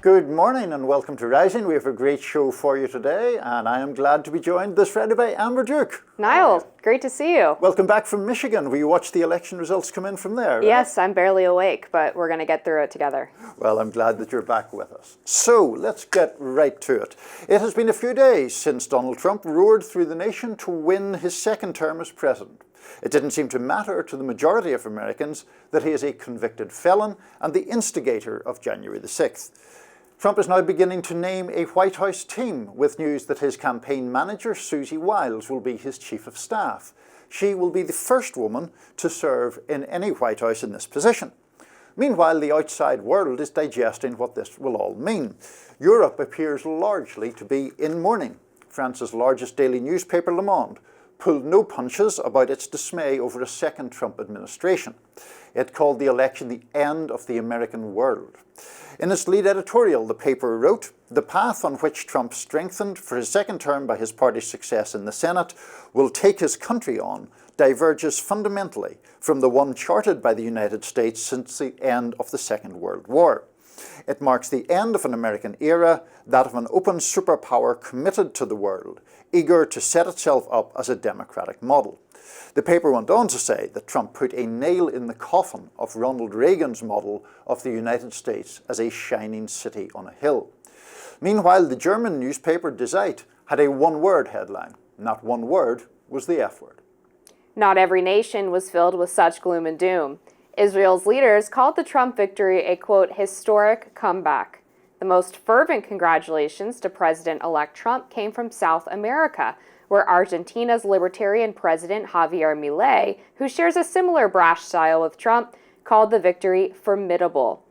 Good morning and welcome to Rising. We have a great show for you today, and I am glad to be joined this Friday by Amber Duke. Niall, great to see you. Welcome back from Michigan. Will you watch the election results come in from there? Yes, I'm barely awake, but we're going to get through it together. Well, I'm glad that you're back with us. So, let's get right to it. It has been a few days since Donald Trump roared through the nation to win his second term as president. It didn't seem to matter to the majority of Americans that he is a convicted felon and the instigator of January the 6th. Trump is now beginning to name a White House team, with news that his campaign manager, Susie Wiles, will be his chief of staff. She will be the first woman to serve in any White House in this position. Meanwhile, the outside world is digesting what this will all mean. Europe appears largely to be in mourning. France's largest daily newspaper, Le Monde, pulled no punches about its dismay over a second Trump administration. It called the election the end of the American world. In its lead editorial, the paper wrote, "The path on which Trump strengthened for his second term by his party's success in the Senate will take his country on diverges fundamentally from the one charted by the United States since the end of the Second World War. It marks the end of an American era, that of an open superpower committed to the world, eager to set itself up as a democratic model." The paper went on to say that Trump put a nail in the coffin of Ronald Reagan's model of the United States as a shining city on a hill. Meanwhile, the German newspaper Die Zeit had a one-word headline. Not one word was the F word. Not every nation was filled with such gloom and doom. Israel's leaders called the Trump victory a, quote, historic comeback. The most fervent congratulations to President-elect Trump came from South America, where Argentina's libertarian president Javier Milei, who shares a similar brash style with Trump, called the victory formidable.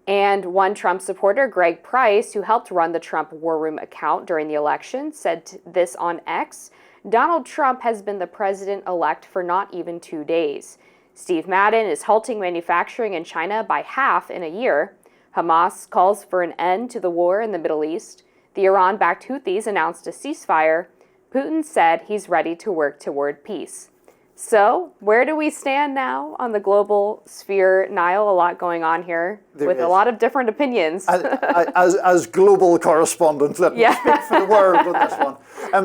And one Trump supporter, Greg Price, who helped run the Trump War Room account during the election, said this on X, "Donald Trump has been the president-elect for not even 2 days. Steve Madden is halting manufacturing in China by half in a year. Hamas calls for an end to the war in the Middle East. The Iran-backed Houthis announced a ceasefire. Putin said he's ready to work toward peace." So, where do we stand now on the global sphere, Niall? A lot going on here with a lot of different opinions. As global correspondent, let me speak for the world on this one.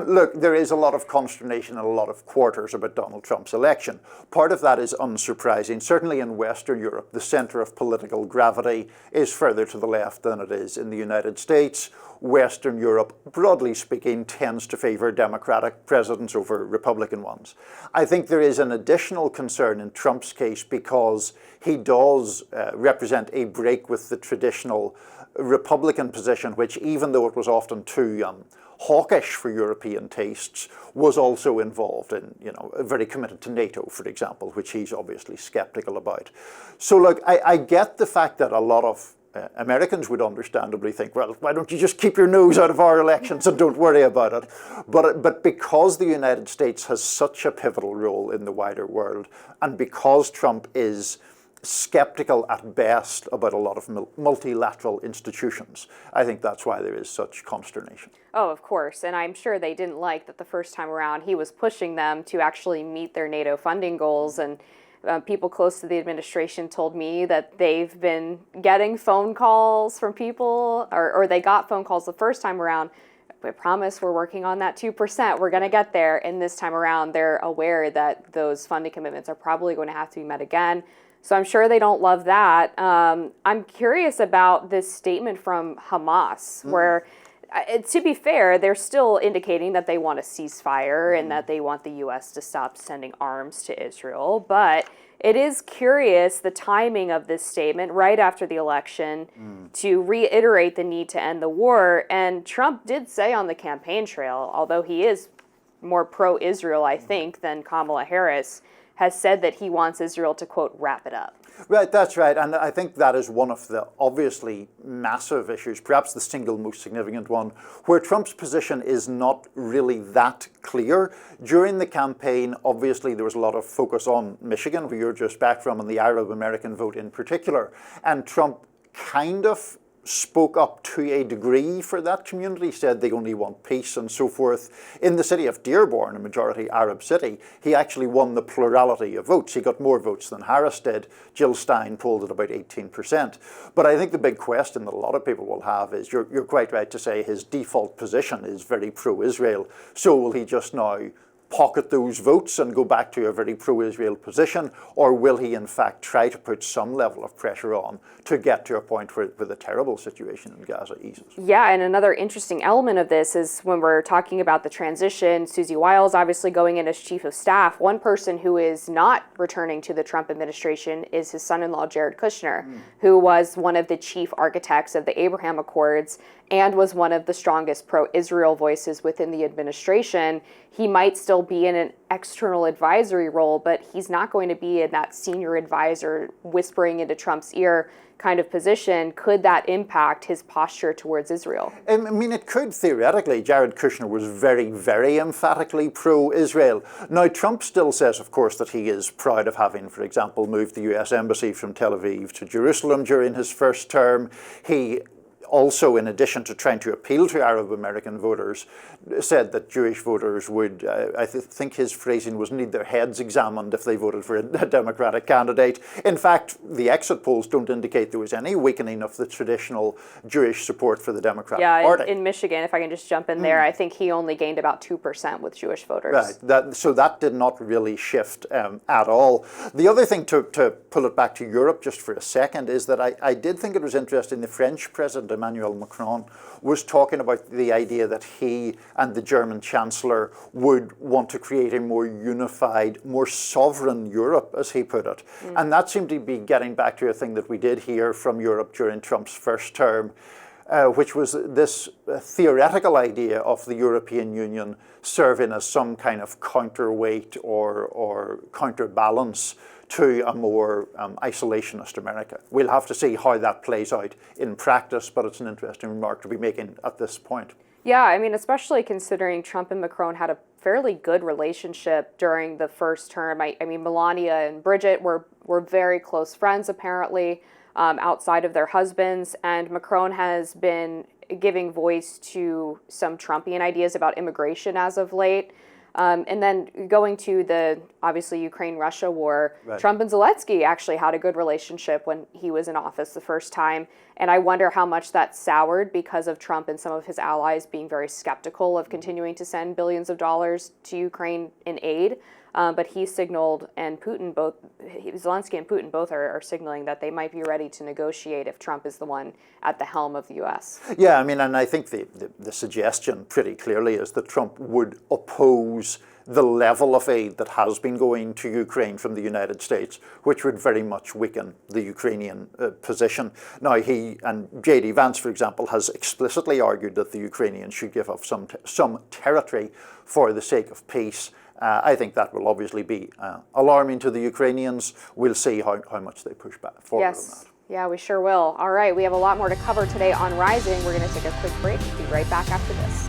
Look, there is a lot of consternation and a lot of quarters about Donald Trump's election. Part of that is unsurprising. Certainly in Western Europe, the center of political gravity is further to the left than it is in the United States. Western Europe, broadly speaking, tends to favor Democratic presidents over Republican ones. I think there is an additional concern in Trump's case because he does represent a break with the traditional Republican position, which, even though it was often too hawkish for European tastes, was also involved in, very committed to NATO, for example, which he's obviously skeptical about. So look, I get the fact that a lot of Americans would understandably think, well, why don't you just keep your nose out of our elections and don't worry about it? But because the United States has such a pivotal role in the wider world, and because Trump is skeptical at best about a lot of multilateral institutions, I think that's why there is such consternation. Oh, of course. And I'm sure they didn't like that the first time around he was pushing them to actually meet their NATO funding goals. And people close to the administration told me that they've been getting phone calls from people, or they got phone calls the first time around. I promise we're working on that 2%. We're going to get there. And this time around, they're aware that those funding commitments are probably going to have to be met again. So I'm sure they don't love that. I'm curious about this statement from Hamas, where, to be fair, they're still indicating that they want a ceasefire and that they want the U.S. to stop sending arms to Israel. But it is curious, the timing of this statement right after the election to reiterate the need to end the war. And Trump did say on the campaign trail, although he is more pro-Israel, I think, than Kamala Harris, has said that he wants Israel to, quote, wrap it up. Right, that's right. And I think that is one of the obviously massive issues, perhaps the single most significant one, where Trump's position is not really that clear. During the campaign, obviously, there was a lot of focus on Michigan, where you're just back from, and the Arab American vote in particular. And Trump kind of spoke up to a degree for that community, said they only want peace and so forth. In the city of Dearborn, a majority Arab city, he actually won the plurality of votes. He got more votes than Harris did. Jill Stein polled at about 18%. But I think the big question that a lot of people will have is, you're quite right to say his default position is very pro-Israel. So will he just now pocket those votes and go back to a very pro-Israel position, or will he in fact try to put some level of pressure on to get to a point where the terrible situation in Gaza eases? Yeah, and another interesting element of this is when we're talking about the transition, Susie Wiles obviously going in as chief of staff. One person who is not returning to the Trump administration is his son-in-law, Jared Kushner, who was one of the chief architects of the Abraham Accords and was one of the strongest pro-Israel voices within the administration. He might still be in an external advisory role, but he's not going to be in that senior advisor whispering into Trump's ear kind of position. Could that impact his posture towards Israel? I mean, it could theoretically. Jared Kushner was very, very emphatically pro-Israel. Now, Trump still says, of course, that he is proud of having, for example, moved the US Embassy from Tel Aviv to Jerusalem during his first term. He also, in addition to trying to appeal to Arab American voters, said that Jewish voters would, I think his phrasing was, need their heads examined if they voted for a Democratic candidate. In fact, the exit polls don't indicate there was any weakening of the traditional Jewish support for the Democratic Party. Yeah, in Michigan, if I can just jump in there, I think he only gained about 2% with Jewish voters. Right, so that did not really shift at all. The other thing, to pull it back to Europe just for a second, is that I did think it was interesting. The French President Emmanuel Macron was talking about the idea that he and the German Chancellor would want to create a more unified, more sovereign Europe, as he put it. And that seemed to be getting back to a thing that we did hear from Europe during Trump's first term, which was this theoretical idea of the European Union serving as some kind of counterweight or counterbalance to a more isolationist America. We'll have to see how that plays out in practice, but it's an interesting remark to be making at this point. Yeah, I mean, especially considering Trump and Macron had a fairly good relationship during the first term. I mean, Melania and Bridget were very close friends, apparently, outside of their husbands, and Macron has been giving voice to some Trumpian ideas about immigration as of late. And then going to the, obviously, Ukraine-Russia war, right. Trump and Zelensky actually had a good relationship when he was in office the first time. And I wonder how much that soured because of Trump and some of his allies being very skeptical of continuing to send billions of dollars to Ukraine in aid. But he signaled, and Putin both, Zelensky and Putin both are signaling that they might be ready to negotiate if Trump is the one at the helm of the U.S. Yeah, I mean, and I think the suggestion pretty clearly is that Trump would oppose the level of aid that has been going to Ukraine from the United States, which would very much weaken the Ukrainian position. Now, he and J.D. Vance, for example, has explicitly argued that the Ukrainians should give up some territory for the sake of peace. I think that will obviously be alarming to the Ukrainians. We'll see how much they push back forward on that. Yeah, we sure will. All right, we have a lot more to cover today on Rising. We're going to take a quick break. We'll be right back after this.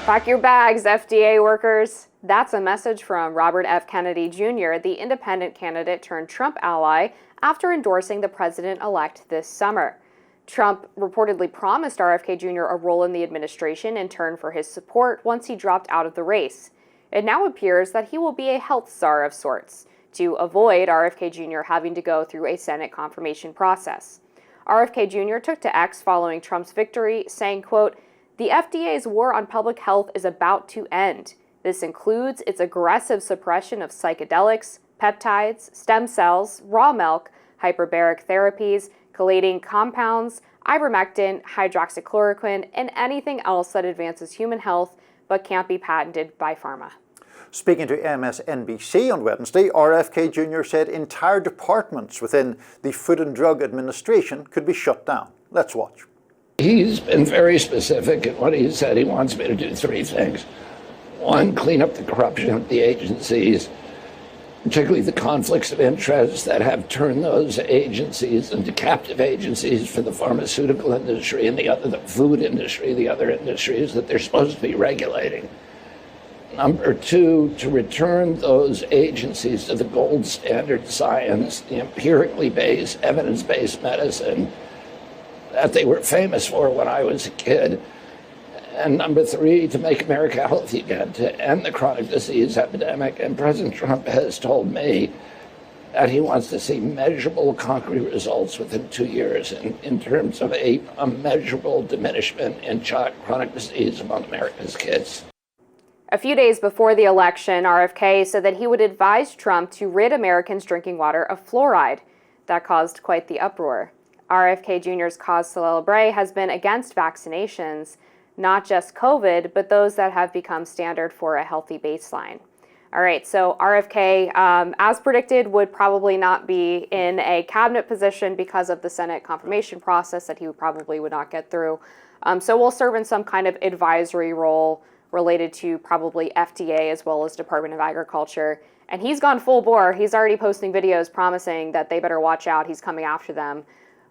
Pack your bags, FDA workers. That's a message from Robert F. Kennedy Jr., the independent candidate turned Trump ally, after endorsing the president-elect this summer. Trump reportedly promised RFK Jr. a role in the administration in turn for his support once he dropped out of the race. It now appears that he will be a health czar of sorts, to avoid RFK Jr. having to go through a Senate confirmation process. RFK Jr. took to X following Trump's victory, saying, quote, "The FDA's war on public health is about to end. This includes its aggressive suppression of psychedelics, peptides, stem cells, raw milk, hyperbaric therapies, chelating compounds, ivermectin, hydroxychloroquine, and anything else that advances human health but can't be patented by pharma." Speaking to MSNBC on Wednesday, RFK Jr. said entire departments within the Food and Drug Administration could be shut down. Let's watch. He's been very specific in what he said. He wants me to do three things. One, clean up the corruption of the agencies, particularly the conflicts of interest that have turned those agencies into captive agencies for the pharmaceutical industry and the food industry, the other industries that they're supposed to be regulating. Number two, to return those agencies to the gold standard science, the empirically based, evidence-based medicine that they were famous for when I was a kid. And number three, to make America healthy again, to end the chronic disease epidemic. And President Trump has told me that he wants to see measurable, concrete results within 2 years in terms of a measurable diminishment in chronic disease among America's kids. A few days before the election, RFK said that he would advise Trump to rid Americans drinking water of fluoride. That caused quite the uproar. RFK Jr.'s cause célèbre has been against vaccinations, not just COVID, but those that have become standard for a healthy baseline. All right, so RFK, as predicted, would probably not be in a cabinet position because of the Senate confirmation process that he probably would not get through. So we'll serve in some kind of advisory role related to probably FDA as well as Department of Agriculture. And he's gone full bore. He's already posting videos promising that they better watch out. He's coming after them.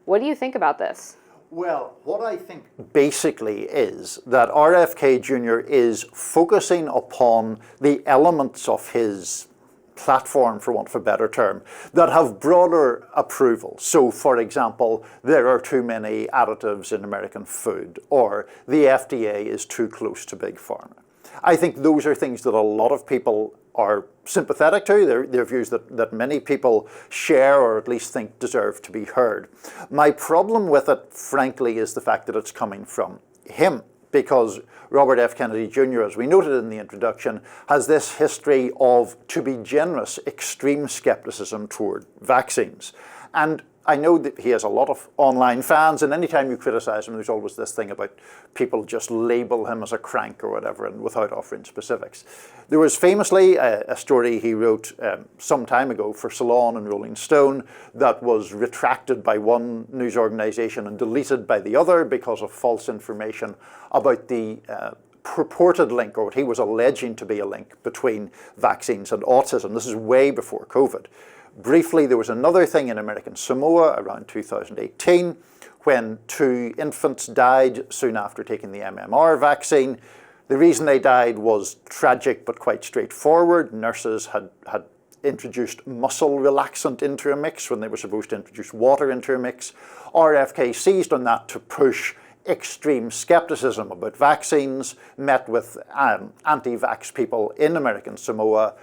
What do you think about this? Well, what I think basically is that RFK Jr. is focusing upon the elements of his platform, for want of a better term, that have broader approval. So, for example, there are too many additives in American food, or the FDA is too close to Big Pharma. I think those are things that a lot of people are sympathetic to. They're views that many people share or at least think deserve to be heard. My problem with it, frankly, is the fact that it's coming from him, because Robert F. Kennedy Jr., as we noted in the introduction, has this history of, to be generous, extreme skepticism toward vaccines. And I know that he has a lot of online fans, and anytime you criticize him, there's always this thing about people just label him as a crank or whatever, and without offering specifics. There was famously a story he wrote some time ago for Salon and Rolling Stone that was retracted by one news organization and deleted by the other because of false information about the purported link, or what he was alleging to be a link, between vaccines and autism. This is way before COVID. Briefly, there was another thing in American Samoa around 2018 when 2 infants died soon after taking the MMR vaccine. The reason they died was tragic but quite straightforward. Nurses had introduced muscle relaxant into a mix when they were supposed to introduce water into a mix. RFK seized on that to push extreme skepticism about vaccines, met with anti-vax people in American Samoa.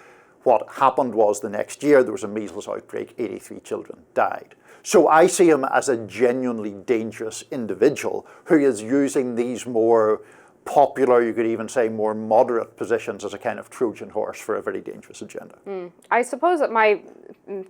What happened was the next year there was a measles outbreak, 83 children died. So I see him as a genuinely dangerous individual who is using these more popular, you could even say more moderate positions as a kind of Trojan horse for a very dangerous agenda. I suppose that my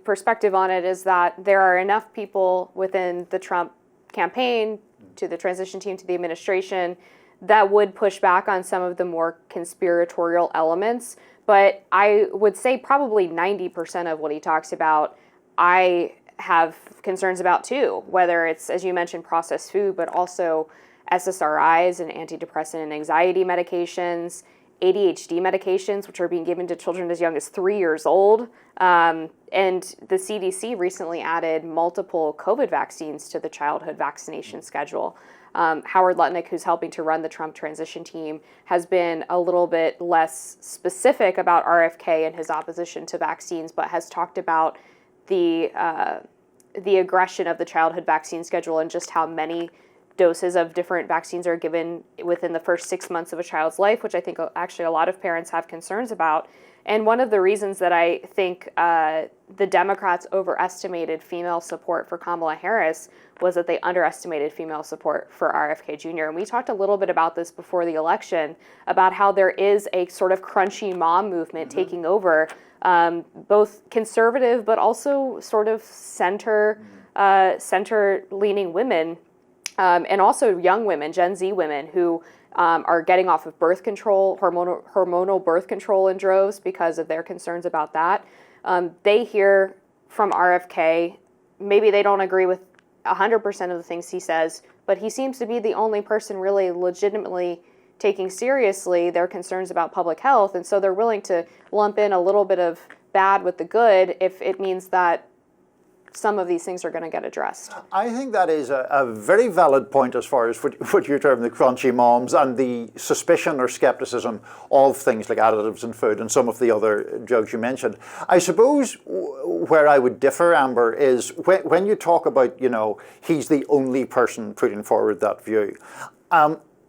perspective on it is that there are enough people within the Trump campaign, to the transition team, to the administration, that would push back on some of the more conspiratorial elements. But I would say probably 90% of what he talks about, I have concerns about too, whether it's, as you mentioned, processed food, but also SSRIs and antidepressant and anxiety medications, ADHD medications, which are being given to children as young as 3 years old. And the CDC recently added multiple COVID vaccines to the childhood vaccination schedule. Howard Lutnick, who's helping to run the Trump transition team, has been a little bit less specific about RFK and his opposition to vaccines, but has talked about the aggression of the childhood vaccine schedule and just how many doses of different vaccines are given within the first 6 months of a child's life, which I think actually a lot of parents have concerns about. And one of the reasons that I think the Democrats overestimated female support for Kamala Harris was that they underestimated female support for RFK Jr. And we talked a little bit about this before the election, about how there is a sort of crunchy mom movement taking over, both conservative but also sort of center-leaning women, and also young women, Gen Z women, who are getting off of birth control, hormonal birth control in droves because of their concerns about that. They hear from RFK, maybe they don't agree with 100% of the things he says, but he seems to be the only person really legitimately taking seriously their concerns about public health, and so they're willing to lump in a little bit of bad with the good if it means that some of these things are going to get addressed. I think that is a very valid point as far as what you term the crunchy moms and the suspicion or skepticism of things like additives in food and some of the other jokes you mentioned. I suppose where I would differ, Amber, is when you talk about, he's the only person putting forward that view.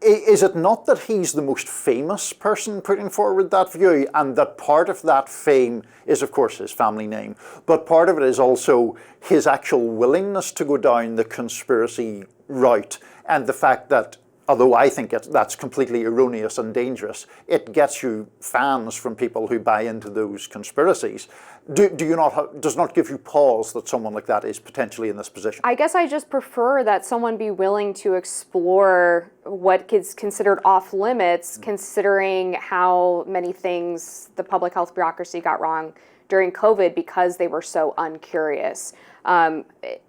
Is it not that he's the most famous person putting forward that view, and that part of that fame is, of course, his family name, but part of it is also his actual willingness to go down the conspiracy route, and the fact that, although I think that's completely erroneous and dangerous, it gets you fans from people who buy into those conspiracies. Does not give you pause that someone like that is potentially in this position? I guess I just prefer that someone be willing to explore what is considered off limits, considering how many things the public health bureaucracy got wrong during COVID because they were so uncurious.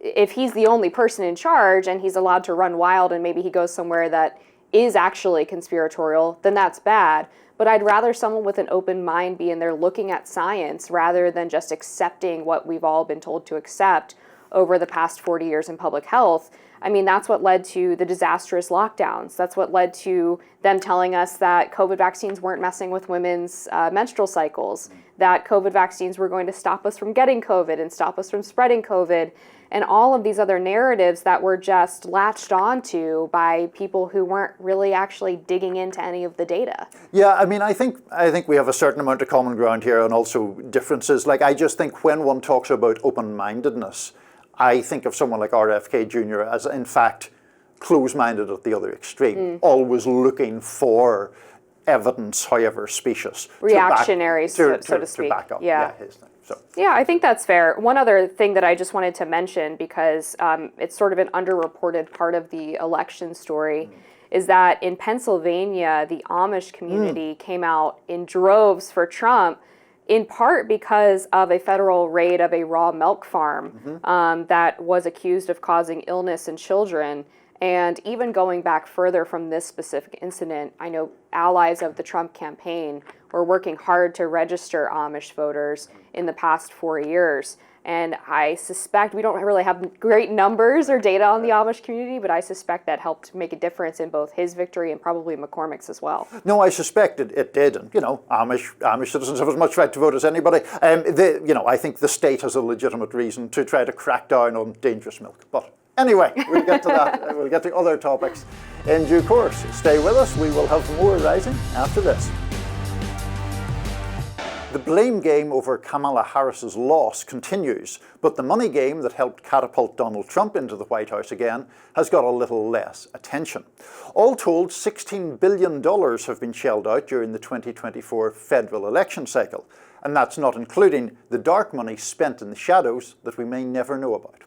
If he's the only person in charge and he's allowed to run wild and maybe he goes somewhere that is actually conspiratorial, then that's bad. But I'd rather someone with an open mind be in there looking at science rather than just accepting what we've all been told to accept over the past 40 years in public health. I mean, that's what led to the disastrous lockdowns. That's what led to them telling us that COVID vaccines weren't messing with women's menstrual cycles, that COVID vaccines were going to stop us from getting COVID and stop us from spreading COVID, and all of these other narratives that were just latched onto by people who weren't really actually digging into any of the data. Yeah, I mean, I think we have a certain amount of common ground here and also differences. Like, I just think when one talks about open-mindedness, I think of someone like RFK Jr. as, in fact, close-minded at the other extreme, always looking for evidence, however specious. Reactionary, so to speak. To back up his thing. So. Yeah, I think that's fair. One other thing that I just wanted to mention, because it's sort of an underreported part of the election story, is that in Pennsylvania, the Amish community came out in droves for Trump, in part because of a federal raid of a raw milk farm that was accused of causing illness in children. And even going back further from this specific incident, I know allies of the Trump campaign were working hard to register Amish voters in the past 4 years. And I suspect, we don't really have great numbers or data on the Amish community, but I suspect that helped make a difference in both his victory and probably McCormick's as well. No, I suspect it did. And, Amish citizens have as much right to vote as anybody. I think the state has a legitimate reason to try to crack down on dangerous milk. But anyway, we'll get to that. We'll get to other topics in due course. Stay with us. We will have more Rising after this. The blame game over Kamala Harris's loss continues, but the money game that helped catapult Donald Trump into the White House again has got a little less attention. All told, $16 billion have been shelled out during the 2024 federal election cycle, and that's not including the dark money spent in the shadows that we may never know about.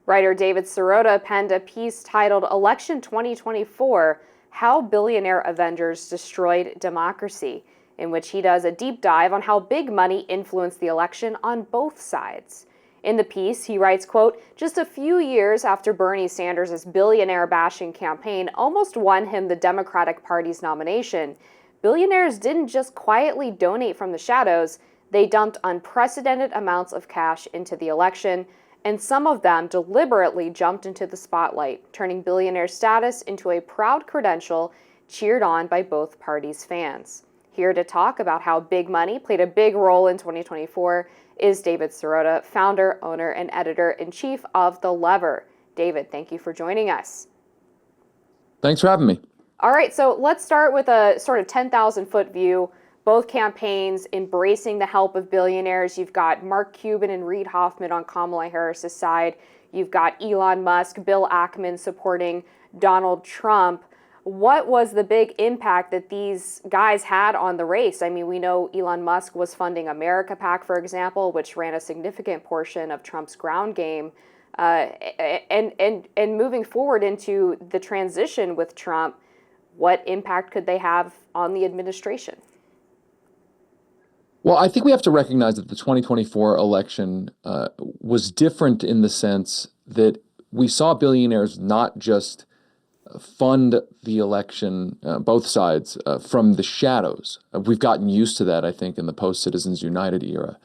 Writer David Sirota penned a piece titled Election 2024, How Billionaire Avengers Destroyed Democracy, in which he does a deep dive on how big money influenced the election on both sides. In the piece, he writes, quote, just a few years after Bernie Sanders' billionaire-bashing campaign almost won him the Democratic Party's nomination, billionaires didn't just quietly donate from the shadows, they dumped unprecedented amounts of cash into the election, and some of them deliberately jumped into the spotlight, turning billionaire status into a proud credential cheered on by both parties' fans. Here to talk about how big money played a big role in 2024 is David Sirota, founder, owner, and editor-in-chief of The Lever. David, thank you for joining us. Thanks for having me. All right, so let's start with a sort of 10,000-foot view. Both campaigns embracing the help of billionaires. You've got Mark Cuban and Reid Hoffman on Kamala Harris's side. You've got Elon Musk, Bill Ackman supporting Donald Trump. What was the big impact that these guys had on the race? I mean, we know Elon Musk was funding America PAC, for example, which ran a significant portion of Trump's ground game. And moving forward into the transition with Trump, what impact could they have on the administration? Well, I think we have to recognize that the 2024 election was different in the sense that we saw billionaires not just fund the election, both sides, from the shadows. We've gotten used to that, I think, in the post-Citizens United era.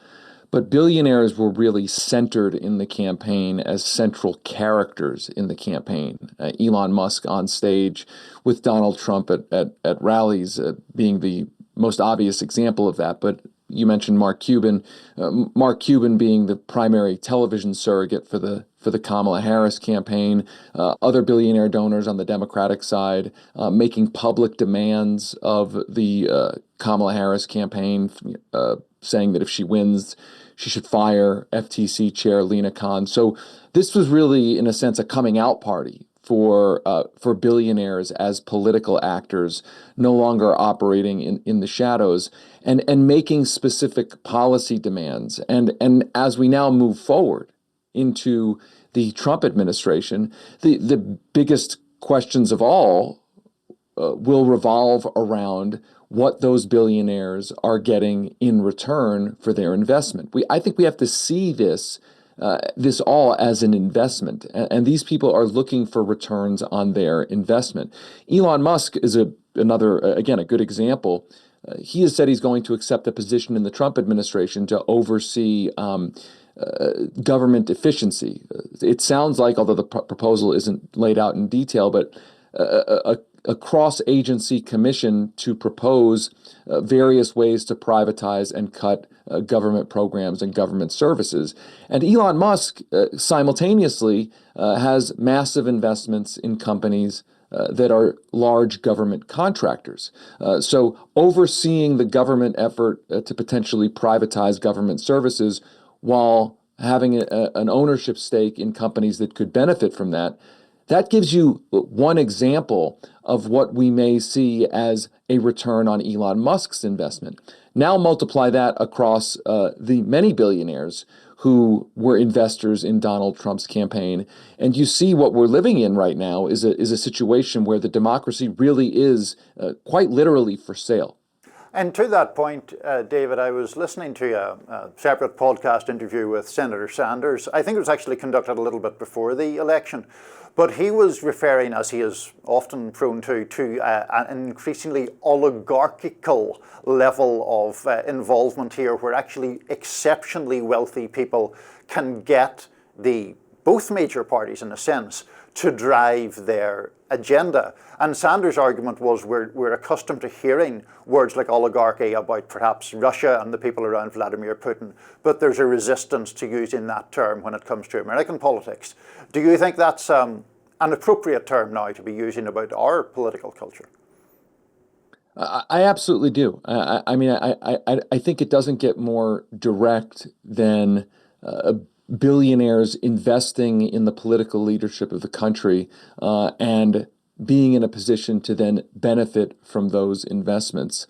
but billionaires were really centered in the campaign as central characters in the campaign. Elon Musk on stage with Donald Trump at rallies being the most obvious example of that. But you mentioned Mark Cuban. Mark Cuban being the primary television surrogate for the Kamala Harris campaign. Other billionaire donors on the Democratic side making public demands of the Kamala Harris campaign, saying that if she wins, she should fire FTC Chair Lena Khan. So this was really, in a sense, a coming out party for billionaires as political actors, no longer operating in the shadows, and making specific policy demands. And as we now move forward into the Trump administration, the biggest questions of all will revolve around what those billionaires are getting in return for their investment. I think we have to see this all as an investment, and these people are looking for returns on their investment. Elon Musk is another, again, a good example. He has said he's going to accept a position in the Trump administration to oversee government efficiency. It sounds like, although the proposal isn't laid out in detail, but a cross-agency commission to propose various ways to privatize and cut government programs and government services. And Elon Musk simultaneously has massive investments in companies that are large government contractors. So overseeing the government effort to potentially privatize government services while having an ownership stake in companies that could benefit from that, that gives you one example of what we may see as a return on Elon Musk's investment. Now multiply that across the many billionaires who were investors in Donald Trump's campaign, and you see what we're living in right now is a situation where the democracy really is quite literally for sale. And to that point, David, I was listening to a separate podcast interview with Senator Sanders. I think it was actually conducted a little bit before the election. But he was referring, as he is often prone to an increasingly oligarchical level of involvement here, where actually exceptionally wealthy people can get both major parties, in a sense, to drive their agenda. And Sanders' argument was we're accustomed to hearing words like oligarchy about perhaps Russia and the people around Vladimir Putin, but there's a resistance to using that term when it comes to American politics. Do you think that's an appropriate term now to be using about our political culture? I absolutely do. I think it doesn't get more direct than billionaires investing in the political leadership of the country and being in a position to then benefit from those investments.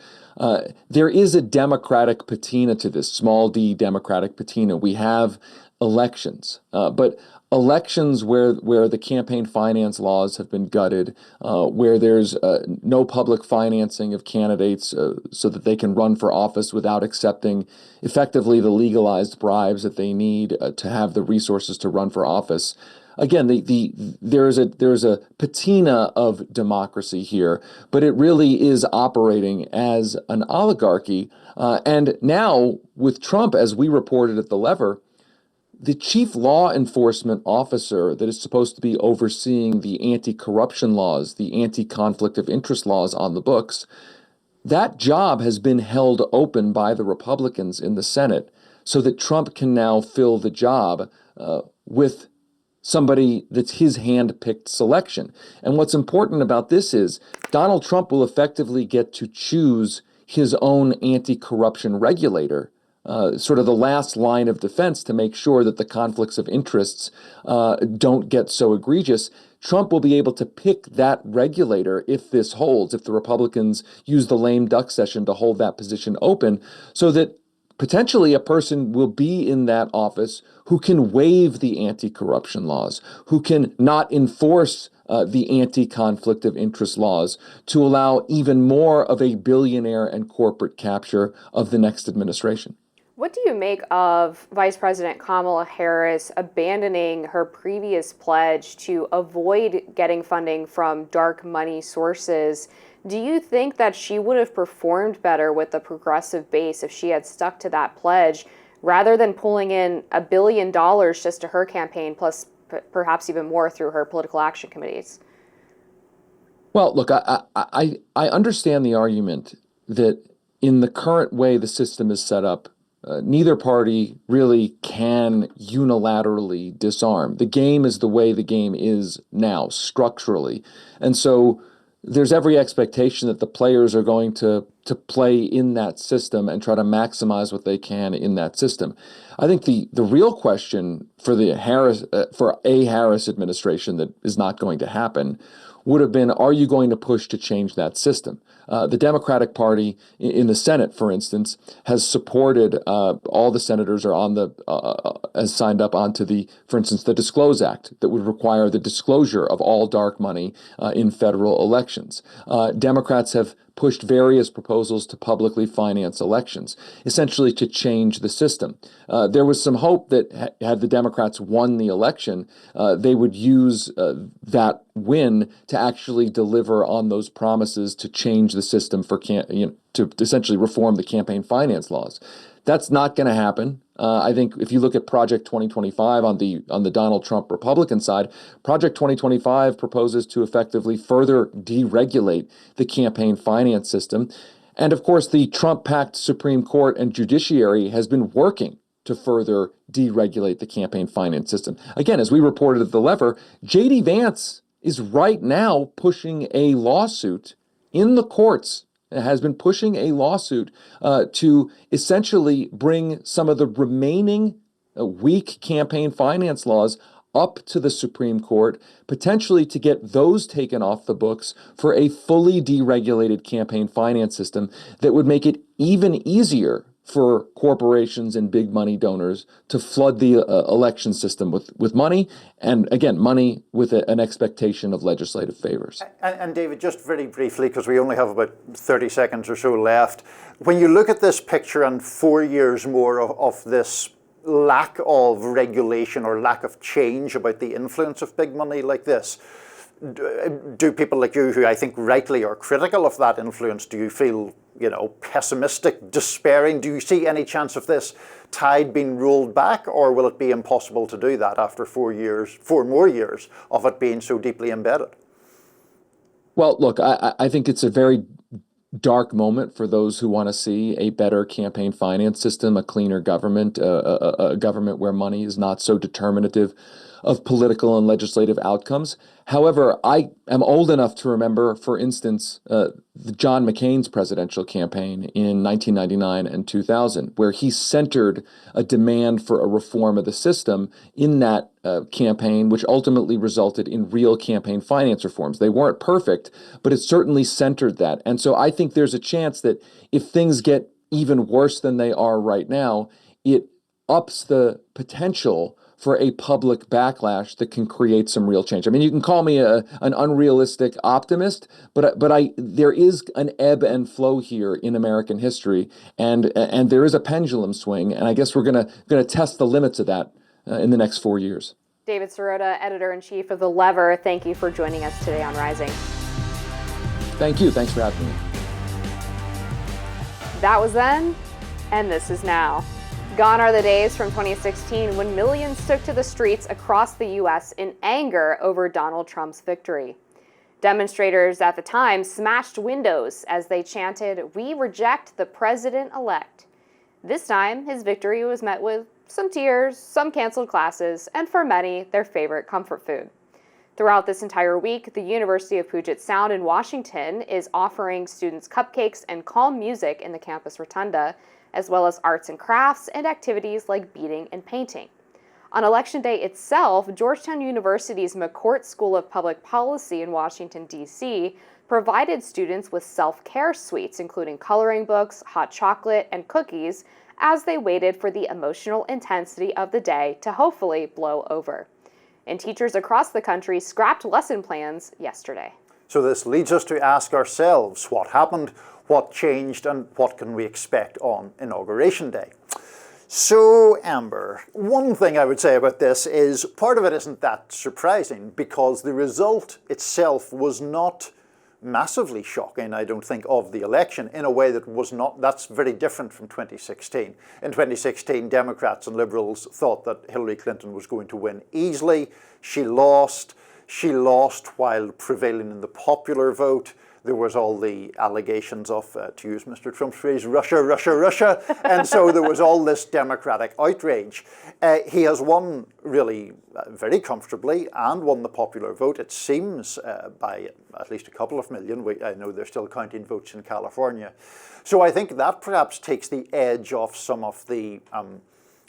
There is a democratic patina to this, small d democratic patina. We have elections, but elections where the campaign finance laws have been gutted, where there's no public financing of candidates so that they can run for office without accepting effectively the legalized bribes that they need to have the resources to run for office. Again, there's a patina of democracy here, but it really is operating as an oligarchy. And now with Trump, as we reported at The Lever, the chief law enforcement officer that is supposed to be overseeing the anti-corruption laws, the anti-conflict of interest laws on the books, that job has been held open by the Republicans in the Senate so that Trump can now fill the job with somebody that's his hand-picked selection. And what's important about this is Donald Trump will effectively get to choose his own anti-corruption regulator, sort of the last line of defense to make sure that the conflicts of interests don't get so egregious. Trump will be able to pick that regulator if this holds, if the Republicans use the lame duck session to hold that position open, so that potentially a person will be in that office who can waive the anti-corruption laws, who can not enforce the anti-conflict of interest laws to allow even more of a billionaire and corporate capture of the next administration. What do you make of Vice President Kamala Harris abandoning her previous pledge to avoid getting funding from dark money sources? Do you think that she would have performed better with the progressive base if she had stuck to that pledge rather than pulling in $1 billion just to her campaign, plus perhaps even more through her political action committees? Well, look, I understand the argument that in the current way the system is set up, neither party really can unilaterally disarm. The game is the way the game is now, structurally. And so there's every expectation that the players are going to play in that system and try to maximize what they can in that system. I think the real question for the Harris administration that is not going to happen would have been, are you going to push to change that system? The Democratic Party in the Senate, for instance, has supported all the senators are on the has signed up onto for instance, the Disclose Act that would require the disclosure of all dark money in federal elections. Democrats have pushed various proposals to publicly finance elections, essentially to change the system. There was some hope that had the Democrats won the election, they would use that win to actually deliver on those promises to change the system to essentially reform the campaign finance laws. That's not going to happen. I think if you look at Project 2025 on the Donald Trump Republican side, Project 2025 proposes to effectively further deregulate the campaign finance system. And of course, the Trump-packed Supreme Court and judiciary has been working to further deregulate the campaign finance system. Again, as we reported at The Lever, J.D. Vance is right now pushing a lawsuit in the courts, has been pushing a lawsuit to essentially bring some of the remaining weak campaign finance laws up to the Supreme Court, potentially to get those taken off the books for a fully deregulated campaign finance system that would make it even easier for corporations and big money donors to flood the election system with money, and again, money with an expectation of legislative favors. And David, just very briefly, because we only have about 30 seconds or so left, when you look at this picture and 4 years more of this lack of regulation or lack of change about the influence of big money like this, do people like you, who I think rightly are critical of that influence, do you feel, pessimistic, despairing? Do you see any chance of this tide being rolled back, or will it be impossible to do that after 4 more years of it being so deeply embedded? Well, look, I think it's a very dark moment for those who want to see a better campaign finance system, a cleaner government, a government where money is not so determinative of political and legislative outcomes. However, I am old enough to remember, for instance, John McCain's presidential campaign in 1999 and 2000, where he centered a demand for a reform of the system in that campaign, which ultimately resulted in real campaign finance reforms. They weren't perfect, but it certainly centered that. And so I think there's a chance that if things get even worse than they are right now, it ups the potential for a public backlash that can create some real change. I mean, you can call me an unrealistic optimist, but there is an ebb and flow here in American history, and there is a pendulum swing, and I guess we're gonna test the limits of that in the next 4 years. David Sirota, editor-in-chief of The Lever, thank you for joining us today on Rising. Thank you. Thanks for having me. That was then, and this is now. Gone are the days from 2016 when millions took to the streets across the U.S. in anger over Donald Trump's victory. Demonstrators at the time smashed windows as they chanted, "We reject the president-elect." This time, his victory was met with some tears, some canceled classes, and for many, their favorite comfort food. Throughout this entire week, the University of Puget Sound in Washington is offering students cupcakes and calm music in the campus rotunda, as well as arts and crafts and activities like beading and painting. On Election Day itself, Georgetown University's McCourt School of Public Policy in Washington, D.C., provided students with self-care sweets, including coloring books, hot chocolate, and cookies, as they waited for the emotional intensity of the day to hopefully blow over. And teachers across the country scrapped lesson plans yesterday. So this leads us to ask ourselves what happened, what changed, and what can we expect on Inauguration Day. So, Amber, one thing I would say about this is part of it isn't that surprising because the result itself was not massively shocking, I don't think, of the election in a way that was not, that's very different from 2016. In 2016, Democrats and Liberals thought that Hillary Clinton was going to win easily. She lost. She lost while prevailing in the popular vote. There was all the allegations of, to use Mr. Trump's phrase, Russia, Russia, Russia. And so there was all this Democratic outrage. He has won really very comfortably and won the popular vote, it seems, by at least a couple of million. I know they're still counting votes in California. So I think that perhaps takes the edge off some of the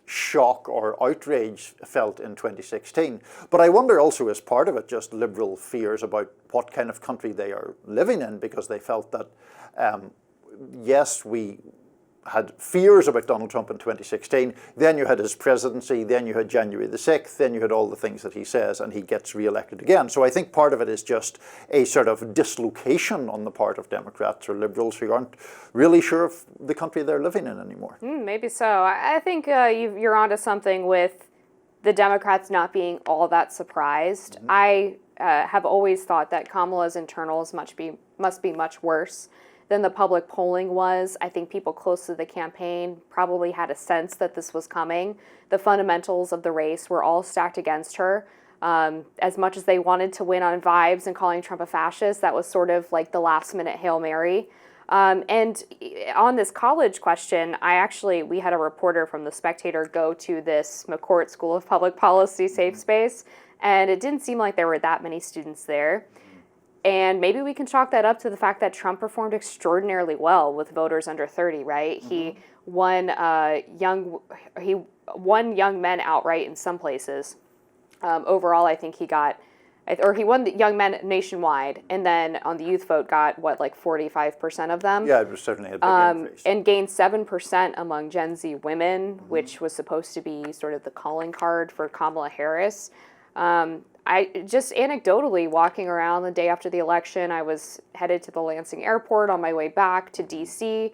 shock or outrage felt in 2016. But I wonder also, as part of it, just Liberal fears about what kind of country they are living in, because they felt that, yes, we had fears about Donald Trump in 2016, then you had his presidency, then you had January the 6th, then you had all the things that he says, and he gets re-elected again. So I think part of it is just a sort of dislocation on the part of Democrats or Liberals who aren't really sure of the country they're living in anymore. Maybe so. I think you're onto something with the Democrats not being all that surprised. Mm-hmm. I have always thought that Kamala's internals must be much worse than the public polling was. I think people close to the campaign probably had a sense that this was coming. The fundamentals of the race were all stacked against her. As much as they wanted to win on vibes and calling Trump a fascist, that was sort of like the last minute Hail Mary. And on this college question, we had a reporter from The Spectator go to this McCourt School of Public Policy safe space, and it didn't seem like there were that many students there. And maybe we can chalk that up to the fact that Trump performed extraordinarily well with voters under 30, right? Mm-hmm. He won young men outright in some places. Overall, I think he won the young men nationwide, and then on the youth vote got, 45% of them? Yeah, it was certainly a big increase. And gained 7% among Gen Z women, mm-hmm. which was supposed to be sort of the calling card for Kamala Harris. I just anecdotally walking around the day after the election, I was headed to the Lansing airport on my way back to DC,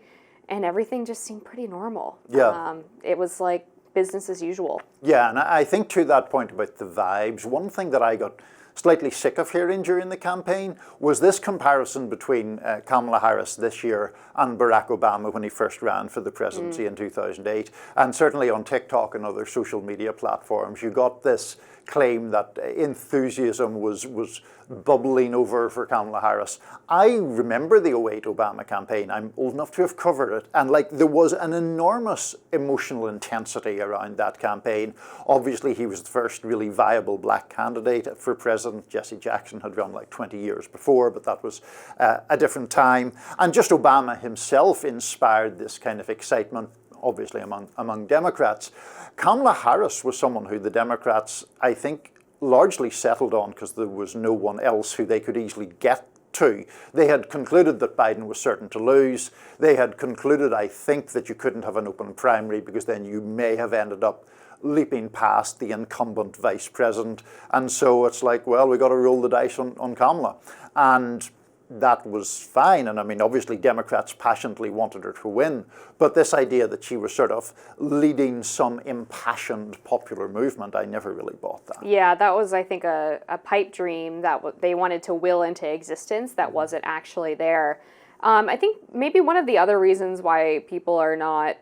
and everything just seemed pretty normal. Yeah. It was like business as usual. Yeah, and I think to that point about the vibes, one thing that I got slightly sick of hearing during the campaign was this comparison between Kamala Harris this year and Barack Obama when he first ran for the presidency in 2008. And certainly on TikTok and other social media platforms, you got this claim that enthusiasm was bubbling over for Kamala Harris. I remember the 2008 Obama campaign. I'm old enough to have covered it. And there was an enormous emotional intensity around that campaign. Obviously, he was the first really viable black candidate for president. Jesse Jackson had run 20 years before, but that was a different time. And just Obama himself inspired this kind of excitement, obviously among Democrats. Kamala Harris was someone who the Democrats, I think, largely settled on because there was no one else who they could easily get to. They had concluded that Biden was certain to lose. They had concluded, I think, that you couldn't have an open primary because then you may have ended up leaping past the incumbent vice president. And so it's we got to roll the dice on Kamala. And that was fine. And I mean, obviously Democrats passionately wanted her to win, but this idea that she was sort of leading some impassioned popular movement, I never really bought that. Yeah, that was, I think, a pipe dream that they wanted to will into existence that wasn't actually there. I think maybe one of the other reasons why people are not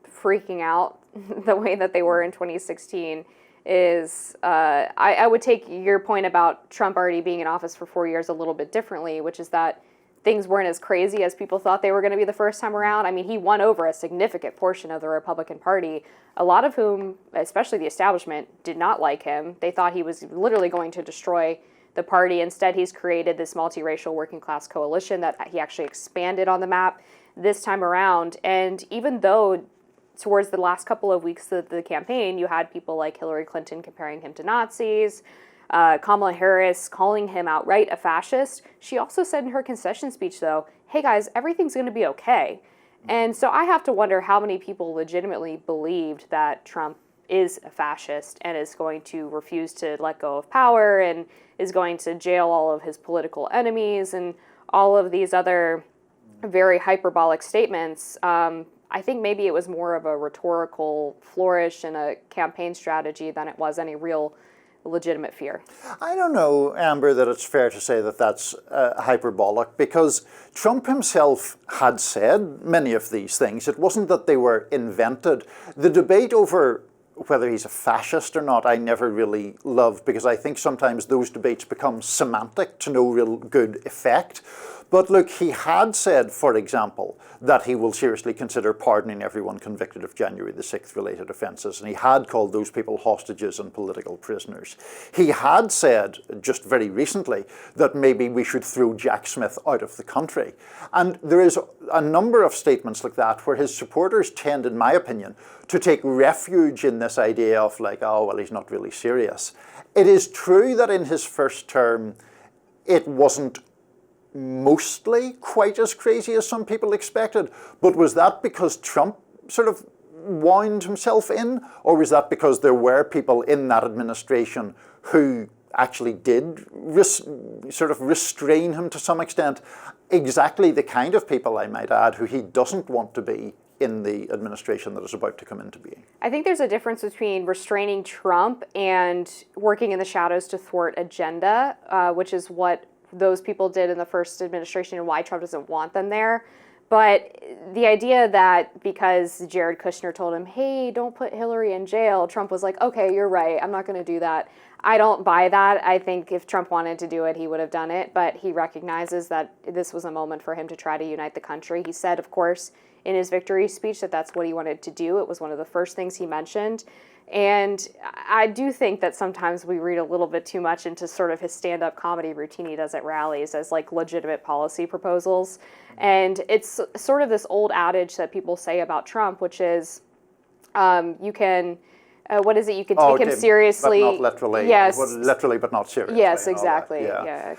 freaking out the way that they were in 2016 is I would take your point about Trump already being in office for 4 years a little bit differently, which is that things weren't as crazy as people thought they were going to be the first time around. I mean, he won over a significant portion of the Republican Party, a lot of whom, especially the establishment, did not like him. They thought he was literally going to destroy the party. Instead, he's created this multiracial working class coalition that he actually expanded on the map this time around. And even though towards the last couple of weeks of the campaign, you had people like Hillary Clinton comparing him to Nazis, Kamala Harris calling him outright a fascist. She also said in her concession speech, though, hey guys, everything's going to be okay. And so I have to wonder how many people legitimately believed that Trump is a fascist and is going to refuse to let go of power and is going to jail all of his political enemies and all of these other very hyperbolic statements. I think maybe it was more of a rhetorical flourish and a campaign strategy than it was any real legitimate fear. I don't know, Amber, that it's fair to say that that's hyperbolic, because Trump himself had said many of these things. It wasn't that they were invented. The debate over whether he's a fascist or not, I never really loved, because I think sometimes those debates become semantic to no real good effect. But look, he had said, for example, that he will seriously consider pardoning everyone convicted of January the 6th related offences, and he had called those people hostages and political prisoners. He had said, just very recently, that maybe we should throw Jack Smith out of the country. And there is a number of statements like that where his supporters tend, in my opinion, to take refuge in this idea of like, oh, well, he's not really serious. It is true that in his first term, it wasn't mostly quite as crazy as some people expected. But was that because Trump sort of wound himself in? Or was that because there were people in that administration who actually did sort of restrain him to some extent? Exactly the kind of people, I might add, who he doesn't want to be in the administration that is about to come into being. I think there's a difference between restraining Trump and working in the shadows to thwart agenda, which is what those people did in the first administration and why Trump doesn't want them there. But the idea that because Jared Kushner told him, hey, don't put Hillary in jail, Trump was like, okay, you're right, I'm not going to do that. I don't buy that. I think if Trump wanted to do it, he would have done it. But he recognizes that this was a moment for him to try to unite the country. He said, of course, in his victory speech that that's what he wanted to do. It was one of the first things he mentioned. And I do think that sometimes we read a little bit too much into sort of his stand-up comedy routine he does at rallies as like legitimate policy proposals. And it's sort of this old adage that people say about Trump, which is you can, what is it? You can take him seriously. But not literally. Yes. Well, literally, but not seriously. Yes, exactly. Yeah.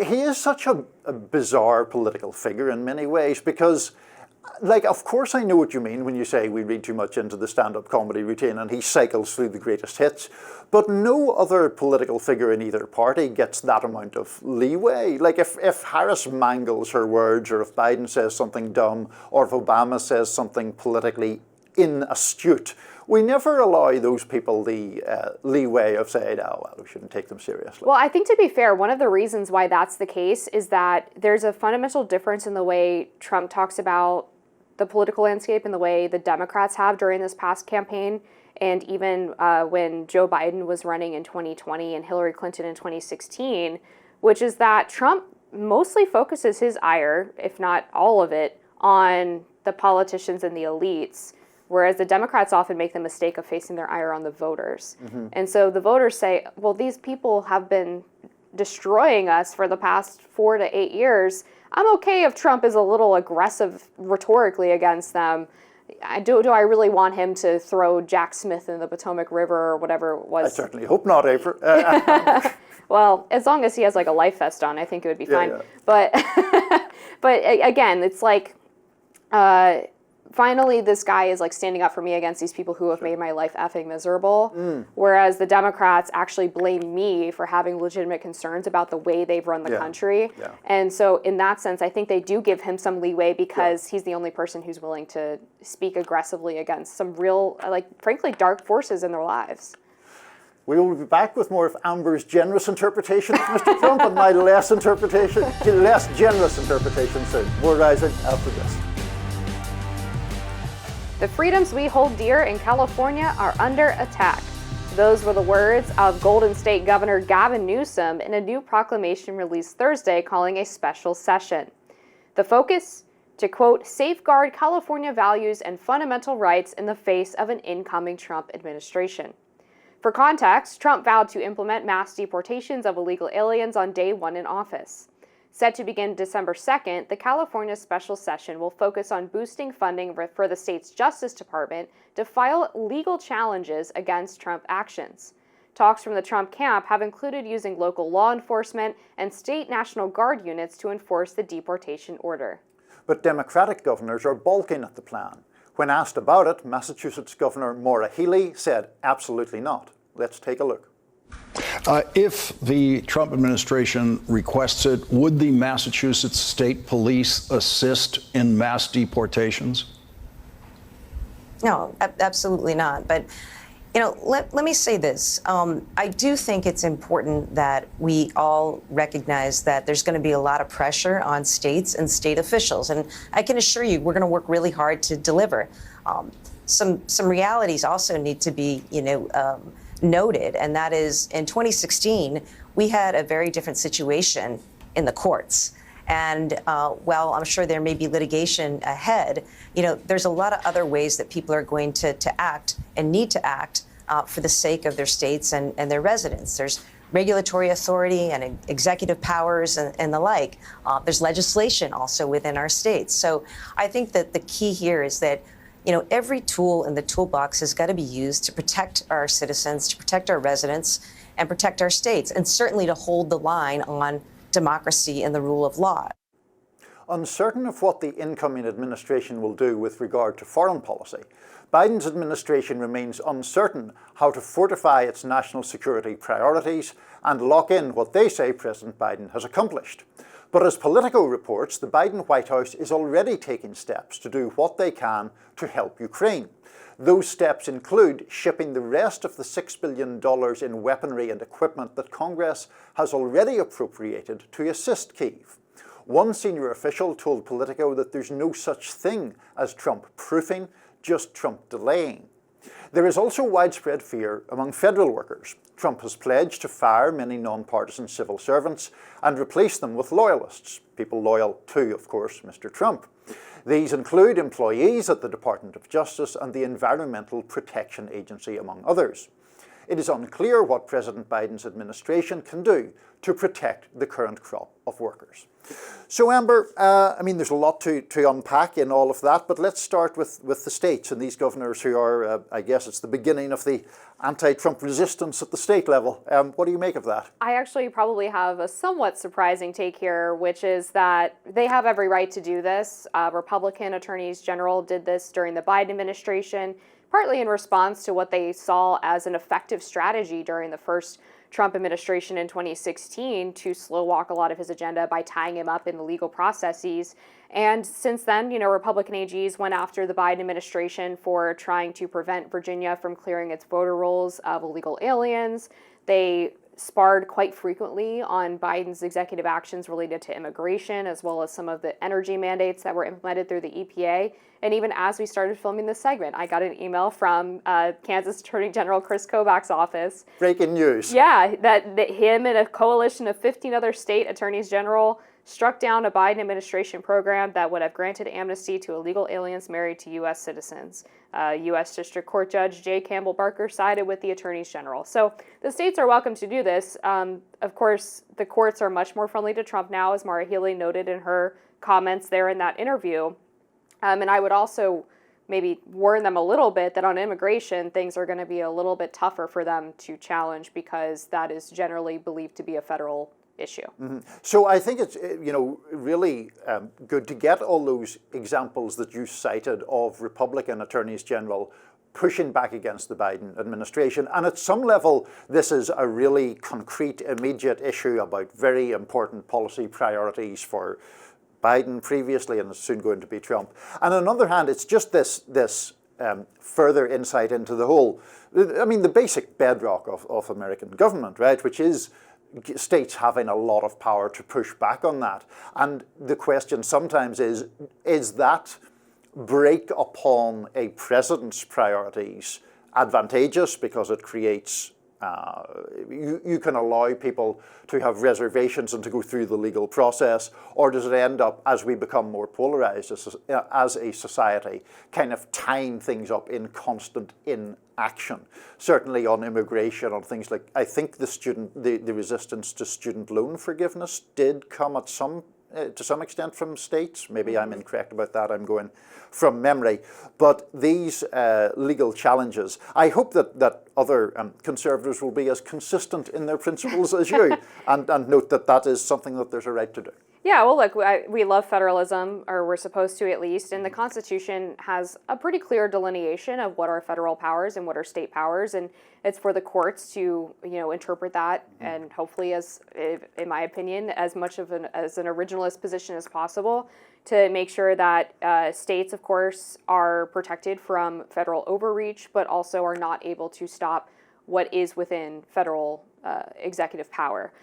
He is such a bizarre political figure in many ways, because like, of course I know what you mean when you say we read too much into the stand-up comedy routine and he cycles through the greatest hits, but no other political figure in either party gets that amount of leeway. Like if Harris mangles her words, or if Biden says something dumb, or if Obama says something politically inastute, we never allow those people the leeway of saying, oh, well, we shouldn't take them seriously. Well, I think to be fair, one of the reasons why that's the case is that there's a fundamental difference in the way Trump talks about the political landscape and the way the Democrats have during this past campaign, and even when Joe Biden was running in 2020 and Hillary Clinton in 2016, which is that Trump mostly focuses his ire, if not all of it, on the politicians and the elites, whereas the Democrats often make the mistake of facing their ire on the voters. Mm-hmm. And so the voters say, well, these people have been destroying us for the past 4 to 8 years. I'm okay if Trump is a little aggressive rhetorically against them. Do I really want him to throw Jack Smith in the Potomac River or whatever it was? I certainly hope not, April. Well, as long as he has like a life vest on, I think it would be fine. Yeah. But again, it's like, finally this guy is like standing up for me against these people who have made my life effing miserable. Whereas the Democrats actually blame me for having legitimate concerns about the way they've run the country. Yeah. And so in that sense, I think they do give him some leeway because he's the only person who's willing to speak aggressively against some real, like, frankly, dark forces in their lives. We will be back with more of Amber's generous interpretation of Mr. Trump and my less generous interpretation soon. More Rising after this. The freedoms we hold dear in California are under attack. Those were the words of Golden State Governor Gavin Newsom in a new proclamation released Thursday calling a special session. The focus? To, quote, safeguard California values and fundamental rights in the face of an incoming Trump administration. For context, Trump vowed to implement mass deportations of illegal aliens on day one in office. Set to begin December 2nd, the California special session will focus on boosting funding for the state's Justice Department to file legal challenges against Trump actions. Talks from the Trump camp have included using local law enforcement and state National Guard units to enforce the deportation order. But Democratic governors are balking at the plan. When asked about it, Massachusetts Governor Maura Healey said absolutely not. Let's take a look. If the Trump administration requests it, would the Massachusetts State Police assist in mass deportations? No, absolutely not. But Let me say this. I do think it's important that we all recognize that there's going to be a lot of pressure on states and state officials. And I can assure you, we're going to work really hard to deliver. Some realities also need to be, noted. And that is, in 2016, we had a very different situation in the courts. And while I'm sure there may be litigation ahead, there's a lot of other ways that people are going to act and need to act for the sake of their states and their residents. There's regulatory authority and executive powers and the like. There's legislation also within our states. So I think that the key here is that every tool in the toolbox has got to be used to protect our citizens, to protect our residents, and protect our states, and certainly to hold the line on democracy and the rule of law. Uncertain of what the incoming administration will do with regard to foreign policy, Biden's administration remains uncertain how to fortify its national security priorities and lock in what they say President Biden has accomplished. But as Politico reports, the Biden White House is already taking steps to do what they can to help Ukraine. Those steps include shipping the rest of the $6 billion in weaponry and equipment that Congress has already appropriated to assist Kyiv. One senior official told Politico that there's no such thing as Trump proofing, just Trump delaying. There is also widespread fear among federal workers. Trump has pledged to fire many non-partisan civil servants and replace them with loyalists, people loyal to, of course, Mr. Trump. These include employees at the Department of Justice and the Environmental Protection Agency, among others. It is unclear what President Biden's administration can do to protect the current crop of workers. So Amber, there's a lot to unpack in all of that, but let's start with the states and these governors who are, I guess it's the beginning of the anti-Trump resistance at the state level. What do you make of that? I actually probably have a somewhat surprising take here, which is that they have every right to do this. Republican attorneys general did this during the Biden administration, partly in response to what they saw as an effective strategy during the first Trump administration in 2016 to slow walk a lot of his agenda by tying him up in the legal processes. And since then, Republican AGs went after the Biden administration for trying to prevent Virginia from clearing its voter rolls of illegal aliens. They sparred quite frequently on Biden's executive actions related to immigration, as well as some of the energy mandates that were implemented through the EPA. And even as we started filming this segment, I got an email from Kansas Attorney General Chris Kobach's office. Breaking news. Yeah, that him and a coalition of 15 other state attorneys general struck down a Biden administration program that would have granted amnesty to illegal aliens married to U.S. citizens. U.S. District Court Judge J. Campbell Barker sided with the attorneys general. So the states are welcome to do this. Of course, the courts are much more friendly to Trump now, as Maura Healey noted in her comments there in that interview. And I would also maybe warn them a little bit that on immigration, things are going to be a little bit tougher for them to challenge because that is generally believed to be a federal issue. Mm-hmm. So I think it's really good to get all those examples that you cited of Republican attorneys general pushing back against the Biden administration. And at some level, this is a really concrete, immediate issue about very important policy priorities for Biden previously and is soon going to be Trump. And on the other hand, it's just this further insight into the whole, the basic bedrock of American government, right, which is states having a lot of power to push back on that. And the question sometimes is that break upon a president's priorities advantageous because it creates, you can allow people to have reservations and to go through the legal process, or does it end up, as we become more polarized as a society, kind of tying things up in constant inaction? Certainly on immigration, on things like, I think the resistance to student loan forgiveness did come at to some extent from states. Maybe I'm incorrect about that, I'm going from memory. But these legal challenges, I hope that other conservatives will be as consistent in their principles as you and note that is something that there's a right to do. Yeah, well, look, we love federalism, or we're supposed to at least, and the Constitution has a pretty clear delineation of what are federal powers and what are state powers, and it's for the courts to, interpret that, and hopefully, as in my opinion, as much of an originalist position as possible, to make sure that states, of course, are protected from federal overreach, but also are not able to stop what is within federal executive power.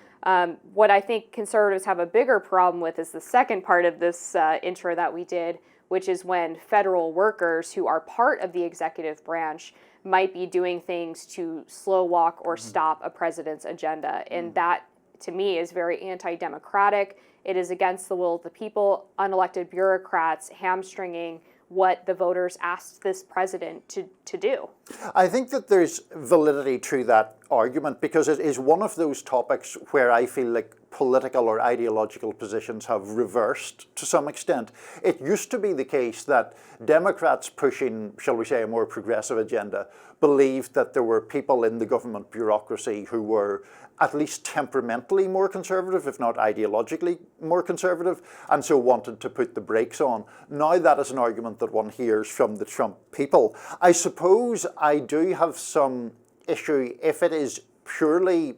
What I think conservatives have a bigger problem with is the second part of this intro that we did, which is when federal workers who are part of the executive branch might be doing things to slow walk or stop a president's agenda. And that, to me, is very anti-democratic. It is against the will of the people, unelected bureaucrats hamstringing what the voters asked this president to do. I think that there's validity to that argument because it is one of those topics where I feel like political or ideological positions have reversed to some extent. It used to be the case that Democrats pushing, shall we say, a more progressive agenda believed that there were people in the government bureaucracy who were at least temperamentally more conservative, if not ideologically more conservative, and so wanted to put the brakes on. Now that is an argument that one hears from the Trump people. I suppose I do have some issue if it is purely,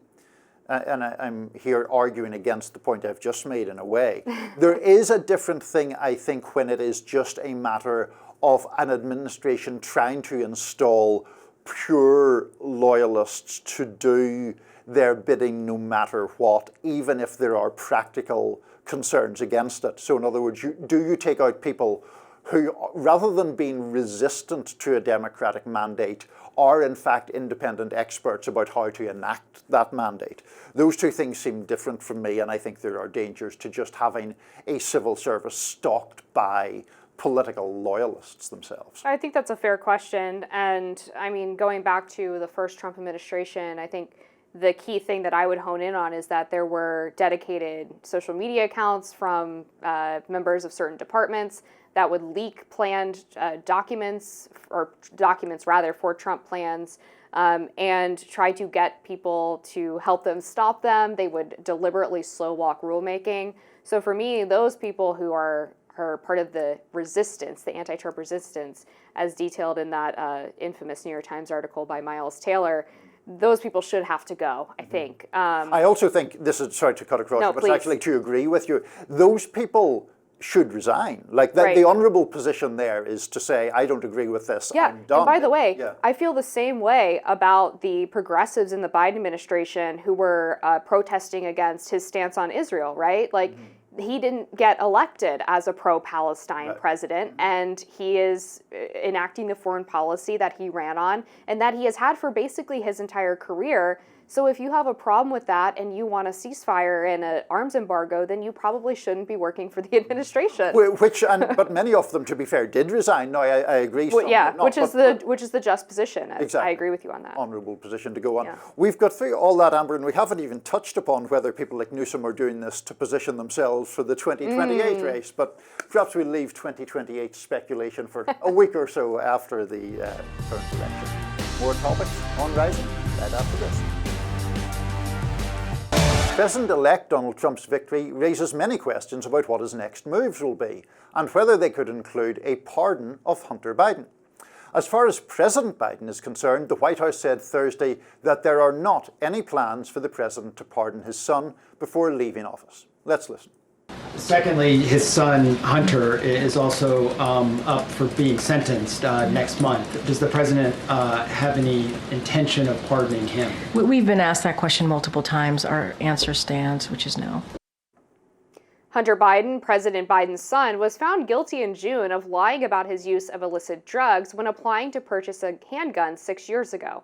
and I'm here arguing against the point I've just made in a way, there is a different thing, I think, when it is just a matter of an administration trying to install pure loyalists to do their bidding no matter what, even if there are practical concerns against it. So in other words, do you take out people who, rather than being resistant to a democratic mandate, are in fact independent experts about how to enact that mandate? Those two things seem different from me, and I think there are dangers to just having a civil service stalked by political loyalists themselves. I think that's a fair question. And I mean, going back to the first Trump administration, I think the key thing that I would hone in on is that there were dedicated social media accounts from members of certain departments that would leak planned documents rather for Trump plans and try to get people to help them stop them. They would deliberately slow walk rulemaking. So for me, those people who are part of the resistance, the anti-Trump resistance, as detailed in that infamous New York Times article by Miles Taylor, those people should have to go, I think. I also think, this is, sorry to cut across, no, but please. it's actually to agree with you, those people should resign. Like the honourable position there is to say, I don't agree with this, I'm done. And by the way, I feel the same way about the progressives in the Biden administration who were protesting against his stance on Israel, right? Like, he didn't get elected as a pro-Palestine president, and he is enacting the foreign policy that he ran on and that he has had for basically his entire career. So if you have a problem with that and you want a ceasefire and an arms embargo, then you probably shouldn't be working for the administration. But many of them, to be fair, did resign. No, I agree. Well, yeah, which is the just position. Exactly. I agree with you on that. Honourable position to go on. Yeah. We've got through all that, Amber, and we haven't even touched upon whether people like Newsom are doing this to position themselves for the 2028 race. But perhaps we'll leave 2028 speculation for a week or so after the current election. More topics on Rising right after this. President-elect Donald Trump's victory raises many questions about what his next moves will be and whether they could include a pardon of Hunter Biden. As far as President Biden is concerned, the White House said Thursday that there are not any plans for the president to pardon his son before leaving office. Let's listen. Secondly, his son, Hunter, is also up for being sentenced next month. Does the president have any intention of pardoning him? We've been asked that question multiple times. Our answer stands, which is no. Hunter Biden, President Biden's son, was found guilty in June of lying about his use of illicit drugs when applying to purchase a handgun 6 years ago.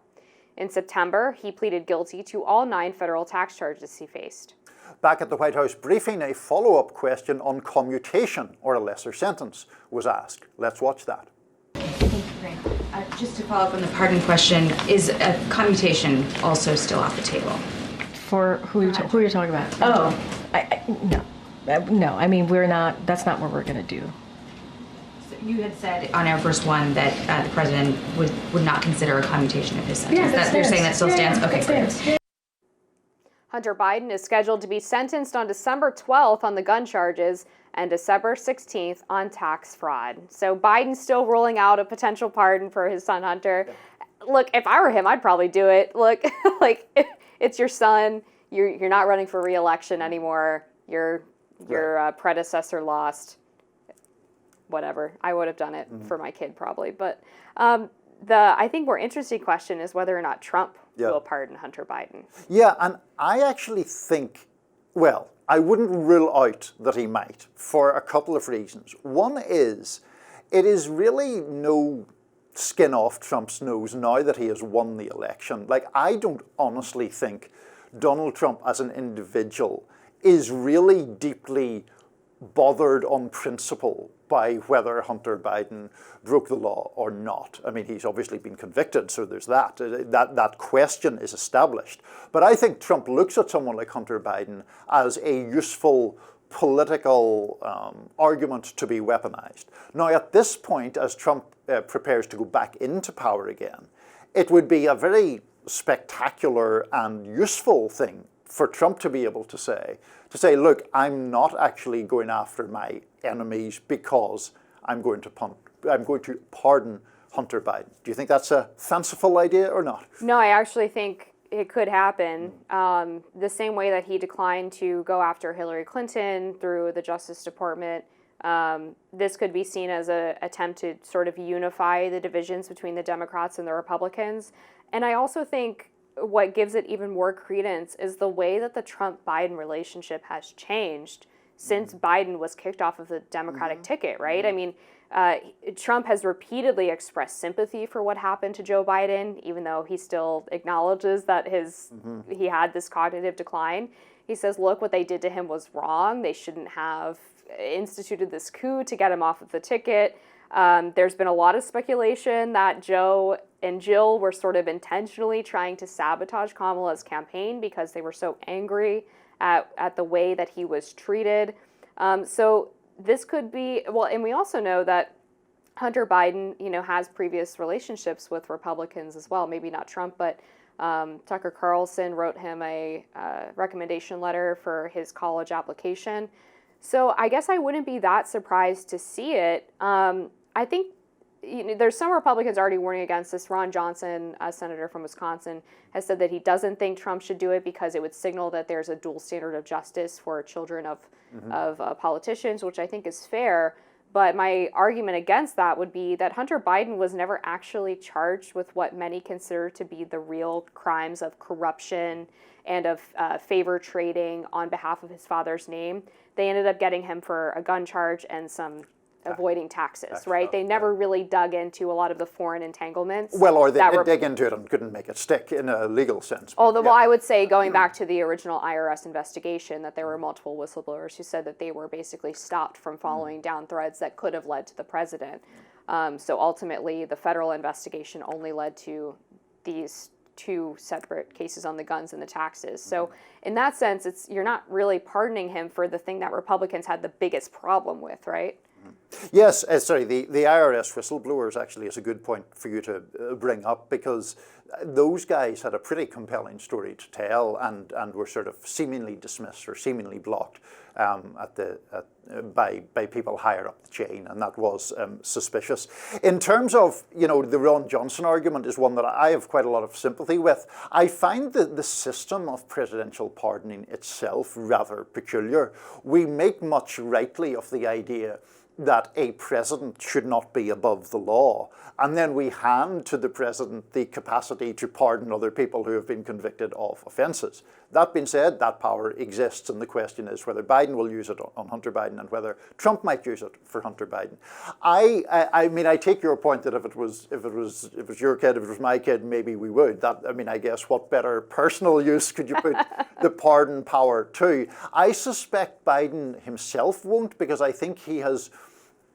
In September, he pleaded guilty to all 9 federal tax charges he faced. Back at the White House briefing, a follow-up question on commutation or a lesser sentence was asked. Let's watch that. Thank you, Grant. Just to follow up on the pardon question, is a commutation also still off the table? For who are you talking about? Oh. No. I mean, we're not. That's not what we're going to do. So you had said on Air Force One that the president would not consider a commutation of his sentence. Yeah, You're saying that still stands? Okay, great. Hunter Biden is scheduled to be sentenced on December 12th on the gun charges and December 16th on tax fraud. So Biden's still rolling out a potential pardon for his son Hunter. Yeah. Look, if I were him, I'd probably do it. Look, like, it's your son. You're not running for re-election anymore. Your predecessor lost. Whatever. I would have done it for my kid probably. But I think more interesting question is whether or not Trump will pardon Hunter Biden. Yeah, and I actually think, well, I wouldn't rule out that he might for a couple of reasons. One is, it is really no skin off Trump's nose now that he has won the election. Like, I don't honestly think Donald Trump as an individual is really deeply bothered on principle by whether Hunter Biden broke the law or not. I mean, he's obviously been convicted, so there's that. That question is established. But I think Trump looks at someone like Hunter Biden as a useful political argument to be weaponized. Now, at this point, as Trump prepares to go back into power again, it would be a very spectacular and useful thing for Trump to be able to say, look, I'm not actually going after my enemies because I'm going to pardon Hunter Biden. Do you think that's a fanciful idea or not? No, I actually think it could happen. The same way that he declined to go after Hillary Clinton through the Justice Department, this could be seen as an attempt to sort of unify the divisions between the Democrats and the Republicans. And I also think what gives it even more credence is the way that the Trump-Biden relationship has changed since Biden was kicked off of the Democratic ticket, right? I mean, Trump has repeatedly expressed sympathy for what happened to Joe Biden, even though he still acknowledges that he had this cognitive decline. He says, look, what they did to him was wrong. They shouldn't have instituted this coup to get him off of the ticket. There's been a lot of speculation that Joe and Jill were sort of intentionally trying to sabotage Kamala's campaign because they were so angry at the way that he was treated. So this could be, well, and we also know that Hunter Biden, has previous relationships with Republicans as well. Maybe not Trump, but Tucker Carlson wrote him a recommendation letter for his college application. So I guess I wouldn't be that surprised to see it. I think there's some Republicans already warning against this. Ron Johnson, a senator from Wisconsin, has said that he doesn't think Trump should do it because it would signal that there's a dual standard of justice for children of politicians, which I think is fair. But my argument against that would be that Hunter Biden was never actually charged with what many consider to be the real crimes of corruption and of favor trading on behalf of his father's name. They ended up getting him for a gun charge and some avoiding taxes, right? They never really dug into a lot of the foreign entanglements. Well, or they did dig into it and couldn't make it stick in a legal sense. Although, well, I would say going back to the original IRS investigation that there were multiple whistleblowers who said that they were basically stopped from following down threads that could have led to the president. So ultimately, the federal investigation only led to these two separate cases on the guns and the taxes. So in that sense, you're not really pardoning him for the thing that Republicans had the biggest problem with, right? Yes, sorry, the IRS whistleblowers actually is a good point for you to bring up, because those guys had a pretty compelling story to tell and were sort of seemingly dismissed or seemingly blocked by people higher up the chain, and that was suspicious. In terms of, the Ron Johnson argument is one that I have quite a lot of sympathy with. I find that the system of presidential pardoning itself rather peculiar. We make much rightly of the idea that a president should not be above the law, and then we hand to the president the capacity to pardon other people who have been convicted of offences. That being said, that power exists, and the question is whether Biden will use it on Hunter Biden and whether Trump might use it for Hunter Biden. I mean, I take your point that if it was your kid, if it was my kid, maybe we would. I guess what better personal use could you put the pardon power to? I suspect Biden himself won't, because I think he has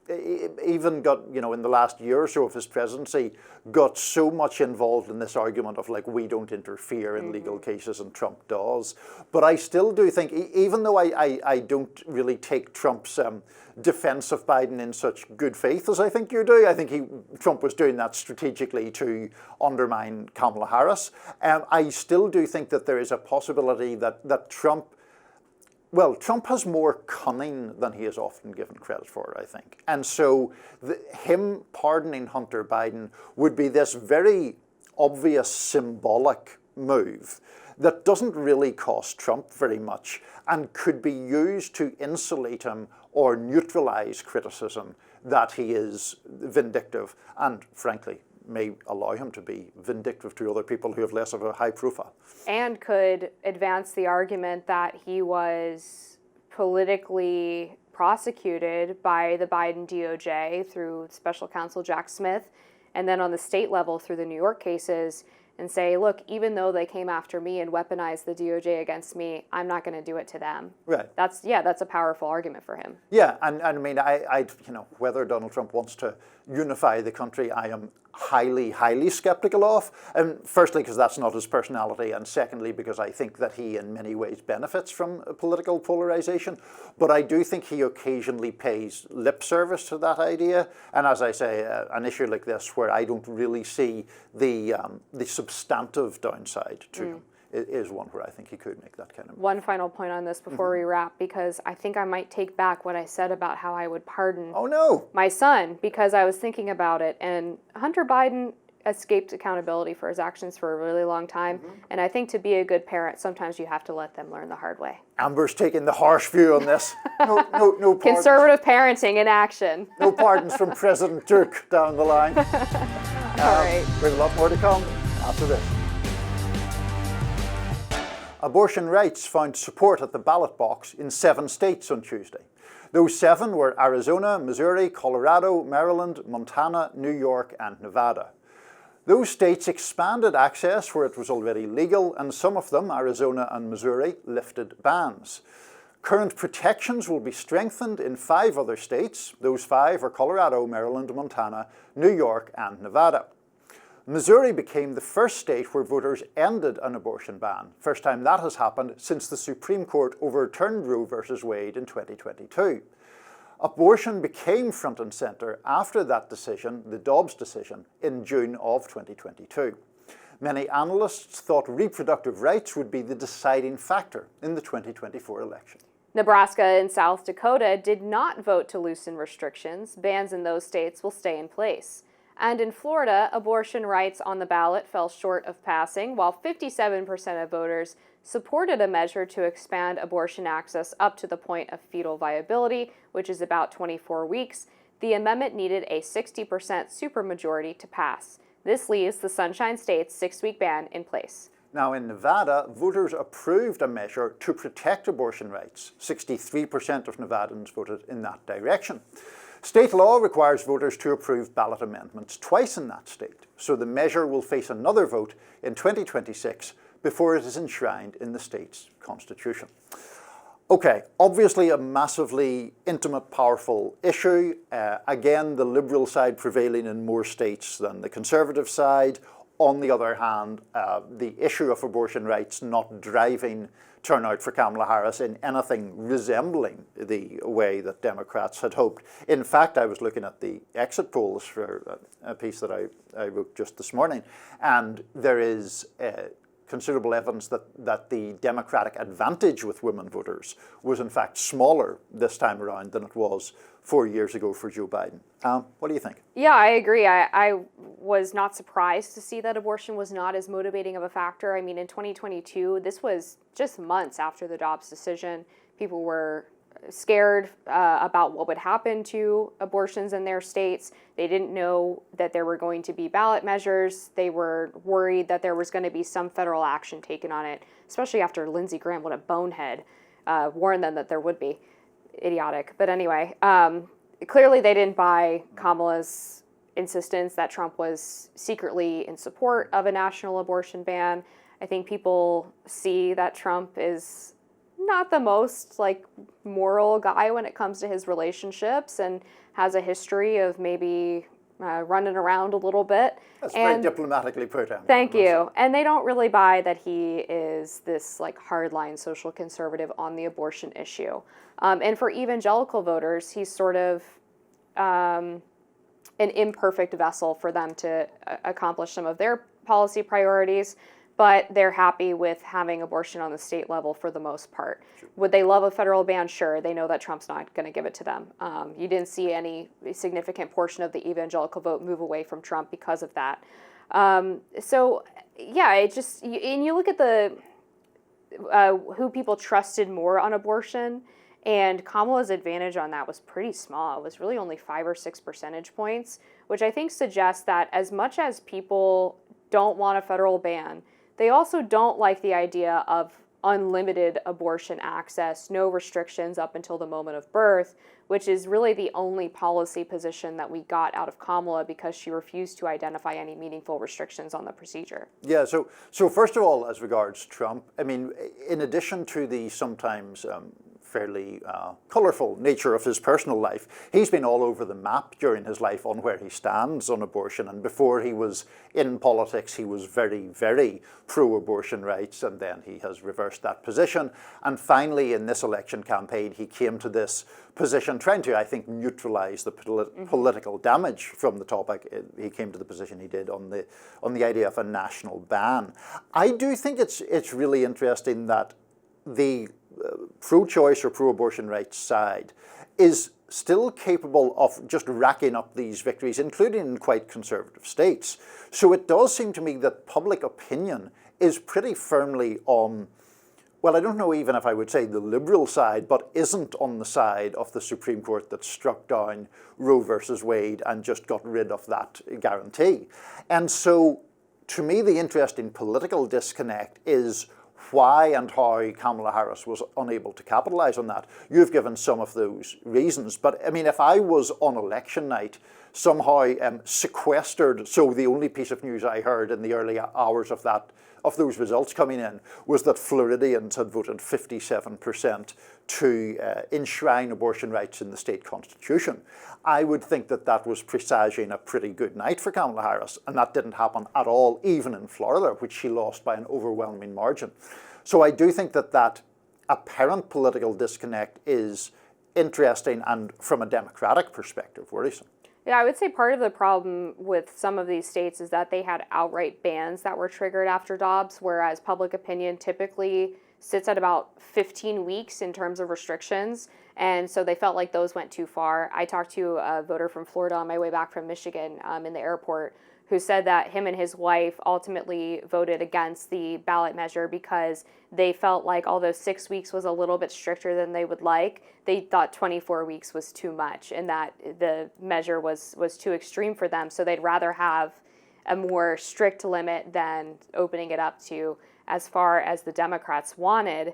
even got, in the last year or so of his presidency, got so much involved in this argument of like, we don't interfere in legal cases and Trump does. But I still do think, even though I don't really take Trump's defense of Biden in such good faith as I think you do, I think Trump was doing that strategically to undermine Kamala Harris. I still do think that there is a possibility that Trump has more cunning than he is often given credit for, I think. And so him pardoning Hunter Biden would be this very obvious symbolic move that doesn't really cost Trump very much and could be used to insulate him or neutralize criticism that he is vindictive and, frankly, may allow him to be vindictive to other people who have less of a high profile. And could advance the argument that he was politically prosecuted by the Biden DOJ through special counsel Jack Smith, and then on the state level through the New York cases, and say, look, even though they came after me and weaponized the DOJ against me, I'm not going to do it to them. Right. That's a powerful argument for him. Yeah, and I mean, I whether Donald Trump wants to unify the country, I am highly, highly skeptical of. Firstly, because that's not his personality, and secondly, because I think that he in many ways benefits from political polarization. But I do think he occasionally pays lip service to that idea. And as I say, an issue like this where I don't really see the substantive downside to him is one where I think he could make that kind of move. One final point on this before we wrap, because I think I might take back what I said about how I would pardon my son, because I was thinking about it, and Hunter Biden escaped accountability for his actions for a really long time, and I think to be a good parent, sometimes you have to let them learn the hard way. Amber's taking the harsh view on this. No pardons. Conservative parenting in action. No pardons from President Duke down the line. All right. We have a lot more to come after this. Abortion rights found support at the ballot box in 7 states on Tuesday. Those 7 were Arizona, Missouri, Colorado, Maryland, Montana, New York, and Nevada. Those states expanded access where it was already legal, and some of them, Arizona and Missouri, lifted bans. Current protections will be strengthened in 5 other states. Those 5 are Colorado, Maryland, Montana, New York, and Nevada. Missouri became the first state where voters ended an abortion ban. First time that has happened since the Supreme Court overturned Roe v. Wade in 2022. Abortion became front and center after that decision, the Dobbs decision, in June of 2022. Many analysts thought reproductive rights would be the deciding factor in the 2024 election. Nebraska and South Dakota did not vote to loosen restrictions. Bans in those states will stay in place. And in Florida, abortion rights on the ballot fell short of passing, while 57% of voters supported a measure to expand abortion access up to the point of fetal viability, which is about 24 weeks. The amendment needed a 60% supermajority to pass. This leaves the Sunshine State's 6-week ban in place. Now in Nevada, voters approved a measure to protect abortion rights. 63% of Nevadans voted in that direction. State law requires voters to approve ballot amendments twice in that state, so the measure will face another vote in 2026 before it is enshrined in the state's constitution. Okay, obviously a massively intimate, powerful issue. Again, the Liberal side prevailing in more states than the Conservative side. On the other hand, the issue of abortion rights not driving turnout for Kamala Harris in anything resembling the way that Democrats had hoped. In fact, I was looking at the exit polls for a piece that I wrote just this morning, and there is considerable evidence that the Democratic advantage with women voters was in fact smaller this time around than it was 4 years ago for Joe Biden. What do you think? Yeah, I agree. I was not surprised to see that abortion was not as motivating of a factor. I mean, in 2022, this was just months after the Dobbs decision. People were scared about what would happen to abortions in their states. They didn't know that there were going to be ballot measures. They were worried that there was going to be some federal action taken on it, especially after Lindsey Graham, what a bonehead, warned them that there would be. Idiotic. But anyway, clearly they didn't buy Kamala's insistence that Trump was secretly in support of a national abortion ban. I think people see that Trump is not the most like moral guy when it comes to his relationships, and has a history of maybe running around a little bit. That's very diplomatically put in. Thank you. And they don't really buy that he is this like hardline social conservative on the abortion issue. And for evangelical voters, he's sort of an imperfect vessel for them to accomplish some of their policy priorities, but they're happy with having abortion on the state level for the most part. Sure. Would they love a federal ban? Sure. They know that Trump's not going to give it to them. You didn't see any significant portion of the evangelical vote move away from Trump because of that. So, yeah, it just, and you look at the who people trusted more on abortion, and Kamala's advantage on that was pretty small. It was really only 5 or 6 percentage points, which I think suggests that as much as people don't want a federal ban, they also don't like the idea of unlimited abortion access, no restrictions up until the moment of birth, which is really the only policy position that we got out of Kamala because she refused to identify any meaningful restrictions on the procedure. Yeah, so first of all, as regards Trump, I mean, in addition to the sometimes fairly colourful nature of his personal life, he's been all over the map during his life on where he stands on abortion. And before he was in politics, he was very, very pro-abortion rights, and then he has reversed that position. And finally, in this election campaign, he came to this position trying to, I think, neutralise the political damage from the topic. He came to the position he did on the idea of a national ban. I do think it's really interesting that the pro-choice or pro-abortion rights side is still capable of just racking up these victories, including in quite conservative states. So it does seem to me that public opinion is pretty firmly on, well, I don't know even if I would say the liberal side, but isn't on the side of the Supreme Court that struck down Roe versus Wade and just got rid of that guarantee. And so to me, the interesting political disconnect is why and how Kamala Harris was unable to capitalize on that. You've given some of those reasons, but I mean, if I was on election night, somehow sequestered, so the only piece of news I heard in the early hours of those results coming in was that Floridians had voted 57% to enshrine abortion rights in the state constitution. I would think that that was presaging a pretty good night for Kamala Harris, and that didn't happen at all, even in Florida, which she lost by an overwhelming margin. So I do think that that apparent political disconnect is interesting and, from a Democratic perspective, worrisome. Yeah, I would say part of the problem with some of these states is that they had outright bans that were triggered after Dobbs, whereas public opinion typically sits at about 15 weeks in terms of restrictions. And so they felt like those went too far. I talked to a voter from Florida on my way back from Michigan in the airport who said that him and his wife ultimately voted against the ballot measure because they felt like although 6 weeks was a little bit stricter than they would like, they thought 24 weeks was too much and that the measure was too extreme for them. So they'd rather have a more strict limit than opening it up to as far as the Democrats wanted.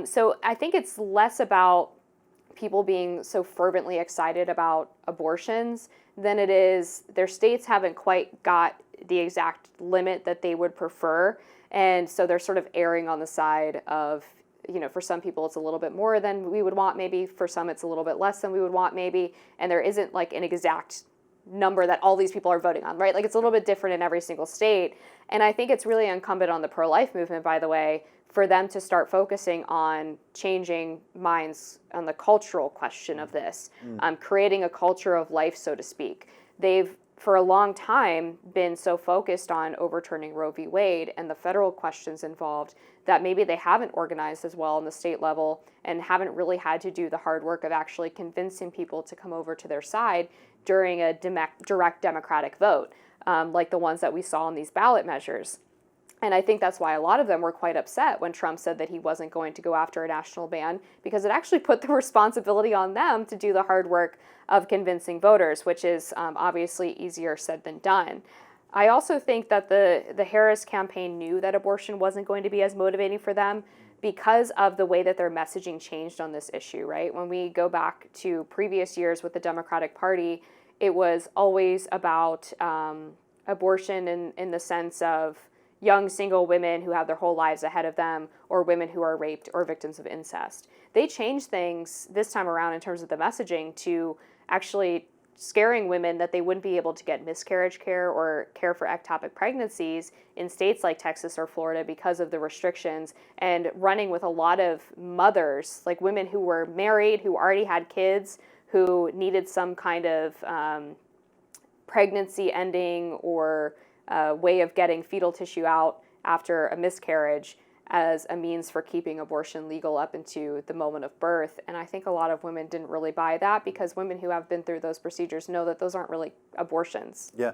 So I think it's less about people being so fervently excited about abortions than it is their states haven't quite got the exact limit that they would prefer. And so they're sort of erring on the side of, you know, for some people it's a little bit more than we would want maybe, for some it's a little bit less than we would want maybe, and there isn't like an exact number that all these people are voting on, right? Like it's a little bit different in every single state. And I think it's really incumbent on the pro-life movement, by the way, for them to start focusing on changing minds on the cultural question of this, creating a culture of life, so to speak. They've, for a long time, been so focused on overturning Roe v. Wade and the federal questions involved that maybe they haven't organized as well on the state level and haven't really had to do the hard work of actually convincing people to come over to their side during a direct Democratic vote, like the ones that we saw in these ballot measures. And I think that's why a lot of them were quite upset when Trump said that he wasn't going to go after a national ban, because it actually put the responsibility on them to do the hard work of convincing voters, which is obviously easier said than done. I also think that the Harris campaign knew that abortion wasn't going to be as motivating for them because of the way that their messaging changed on this issue, right? When we go back to previous years with the Democratic Party, it was always about abortion in the sense of young single women who have their whole lives ahead of them, or women who are raped or victims of incest. They changed things this time around in terms of the messaging to actually scaring women that they wouldn't be able to get miscarriage care or care for ectopic pregnancies in states like Texas or Florida because of the restrictions, and running with a lot of mothers, like women who were married, who already had kids, who needed some kind of pregnancy ending or way of getting fetal tissue out after a miscarriage as a means for keeping abortion legal up into the moment of birth. And I think a lot of women didn't really buy that, because women who have been through those procedures know that those aren't really abortions. Yeah,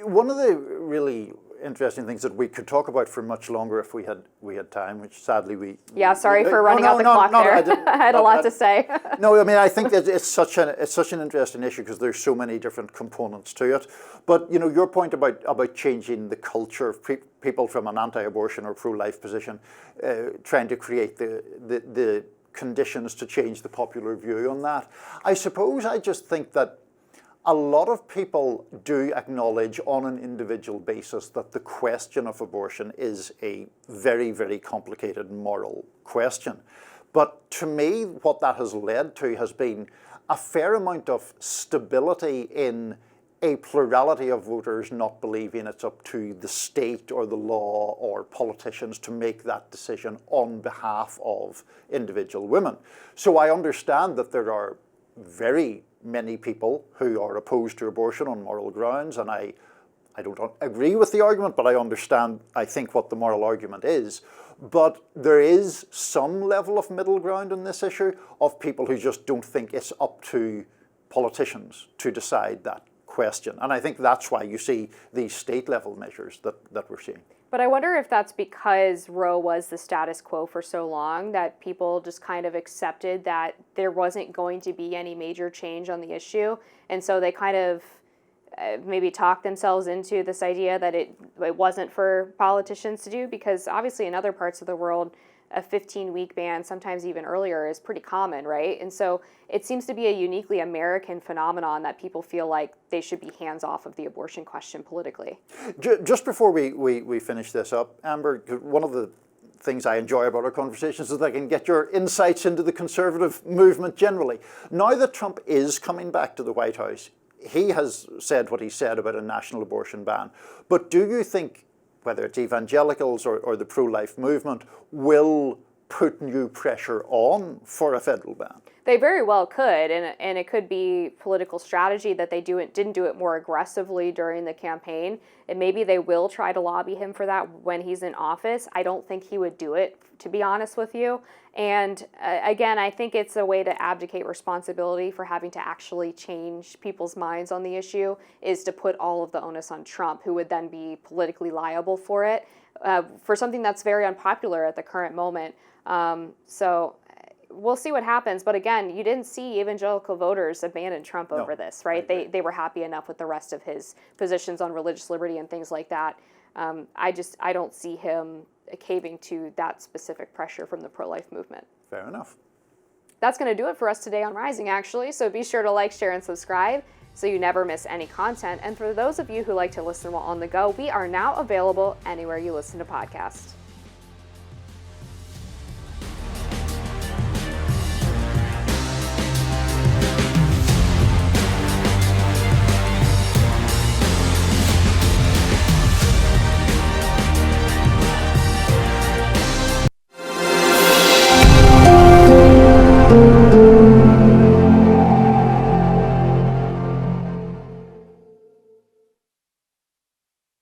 one of the really interesting things that we could talk about for much longer if we had time, which sadly we... Yeah, sorry for running out the clock there. I had a lot to say. No, I mean, I think that it's such an interesting issue because there's so many different components to it. But, you know, your point about changing the culture of people from an anti-abortion or pro-life position, trying to create the conditions to change the popular view on that. I suppose I just think that a lot of people do acknowledge on an individual basis that the question of abortion is a very, very complicated moral question. But to me, what that has led to has been a fair amount of stability in a plurality of voters not believing it's up to the state or the law or politicians to make that decision on behalf of individual women. So I understand that there are very many people who are opposed to abortion on moral grounds, and I don't agree with the argument, but I understand, I think, what the moral argument is. But there is some level of middle ground on this issue of people who just don't think it's up to politicians to decide that question. And I think that's why you see these state-level measures that we're seeing. But I wonder if that's because Roe was the status quo for so long that people just kind of accepted that there wasn't going to be any major change on the issue. And so they kind of maybe talked themselves into this idea that it wasn't for politicians to do, because obviously in other parts of the world, a 15-week ban, sometimes even earlier, is pretty common, right? And so it seems to be a uniquely American phenomenon that people feel like they should be hands off of the abortion question politically. Just before we finish this up, Amber, one of the things I enjoy about our conversations is that I can get your insights into the conservative movement generally. Now that Trump is coming back to the White House, he has said what he said about a national abortion ban. But do you think, whether it's evangelicals or the pro-life movement, will put new pressure on for a federal ban? They very well could, and it could be political strategy that they didn't do it more aggressively during the campaign, and maybe they will try to lobby him for that when he's in office. I don't think he would do it, to be honest with you. And again, I think it's a way to abdicate responsibility for having to actually change people's minds on the issue, is to put all of the onus on Trump, who would then be politically liable for it, for something that's very unpopular at the current moment. So we'll see what happens. But again, you didn't see evangelical voters abandon Trump over this, right? They were happy enough with the rest of his positions on religious liberty and things like that. I don't see him caving to that specific pressure from the pro-life movement. Fair enough. That's going to do it for us today on Rising, actually. So be sure to like, share, and subscribe so you never miss any content. And for those of you who like to listen while on the go, we are now available anywhere you listen to podcasts.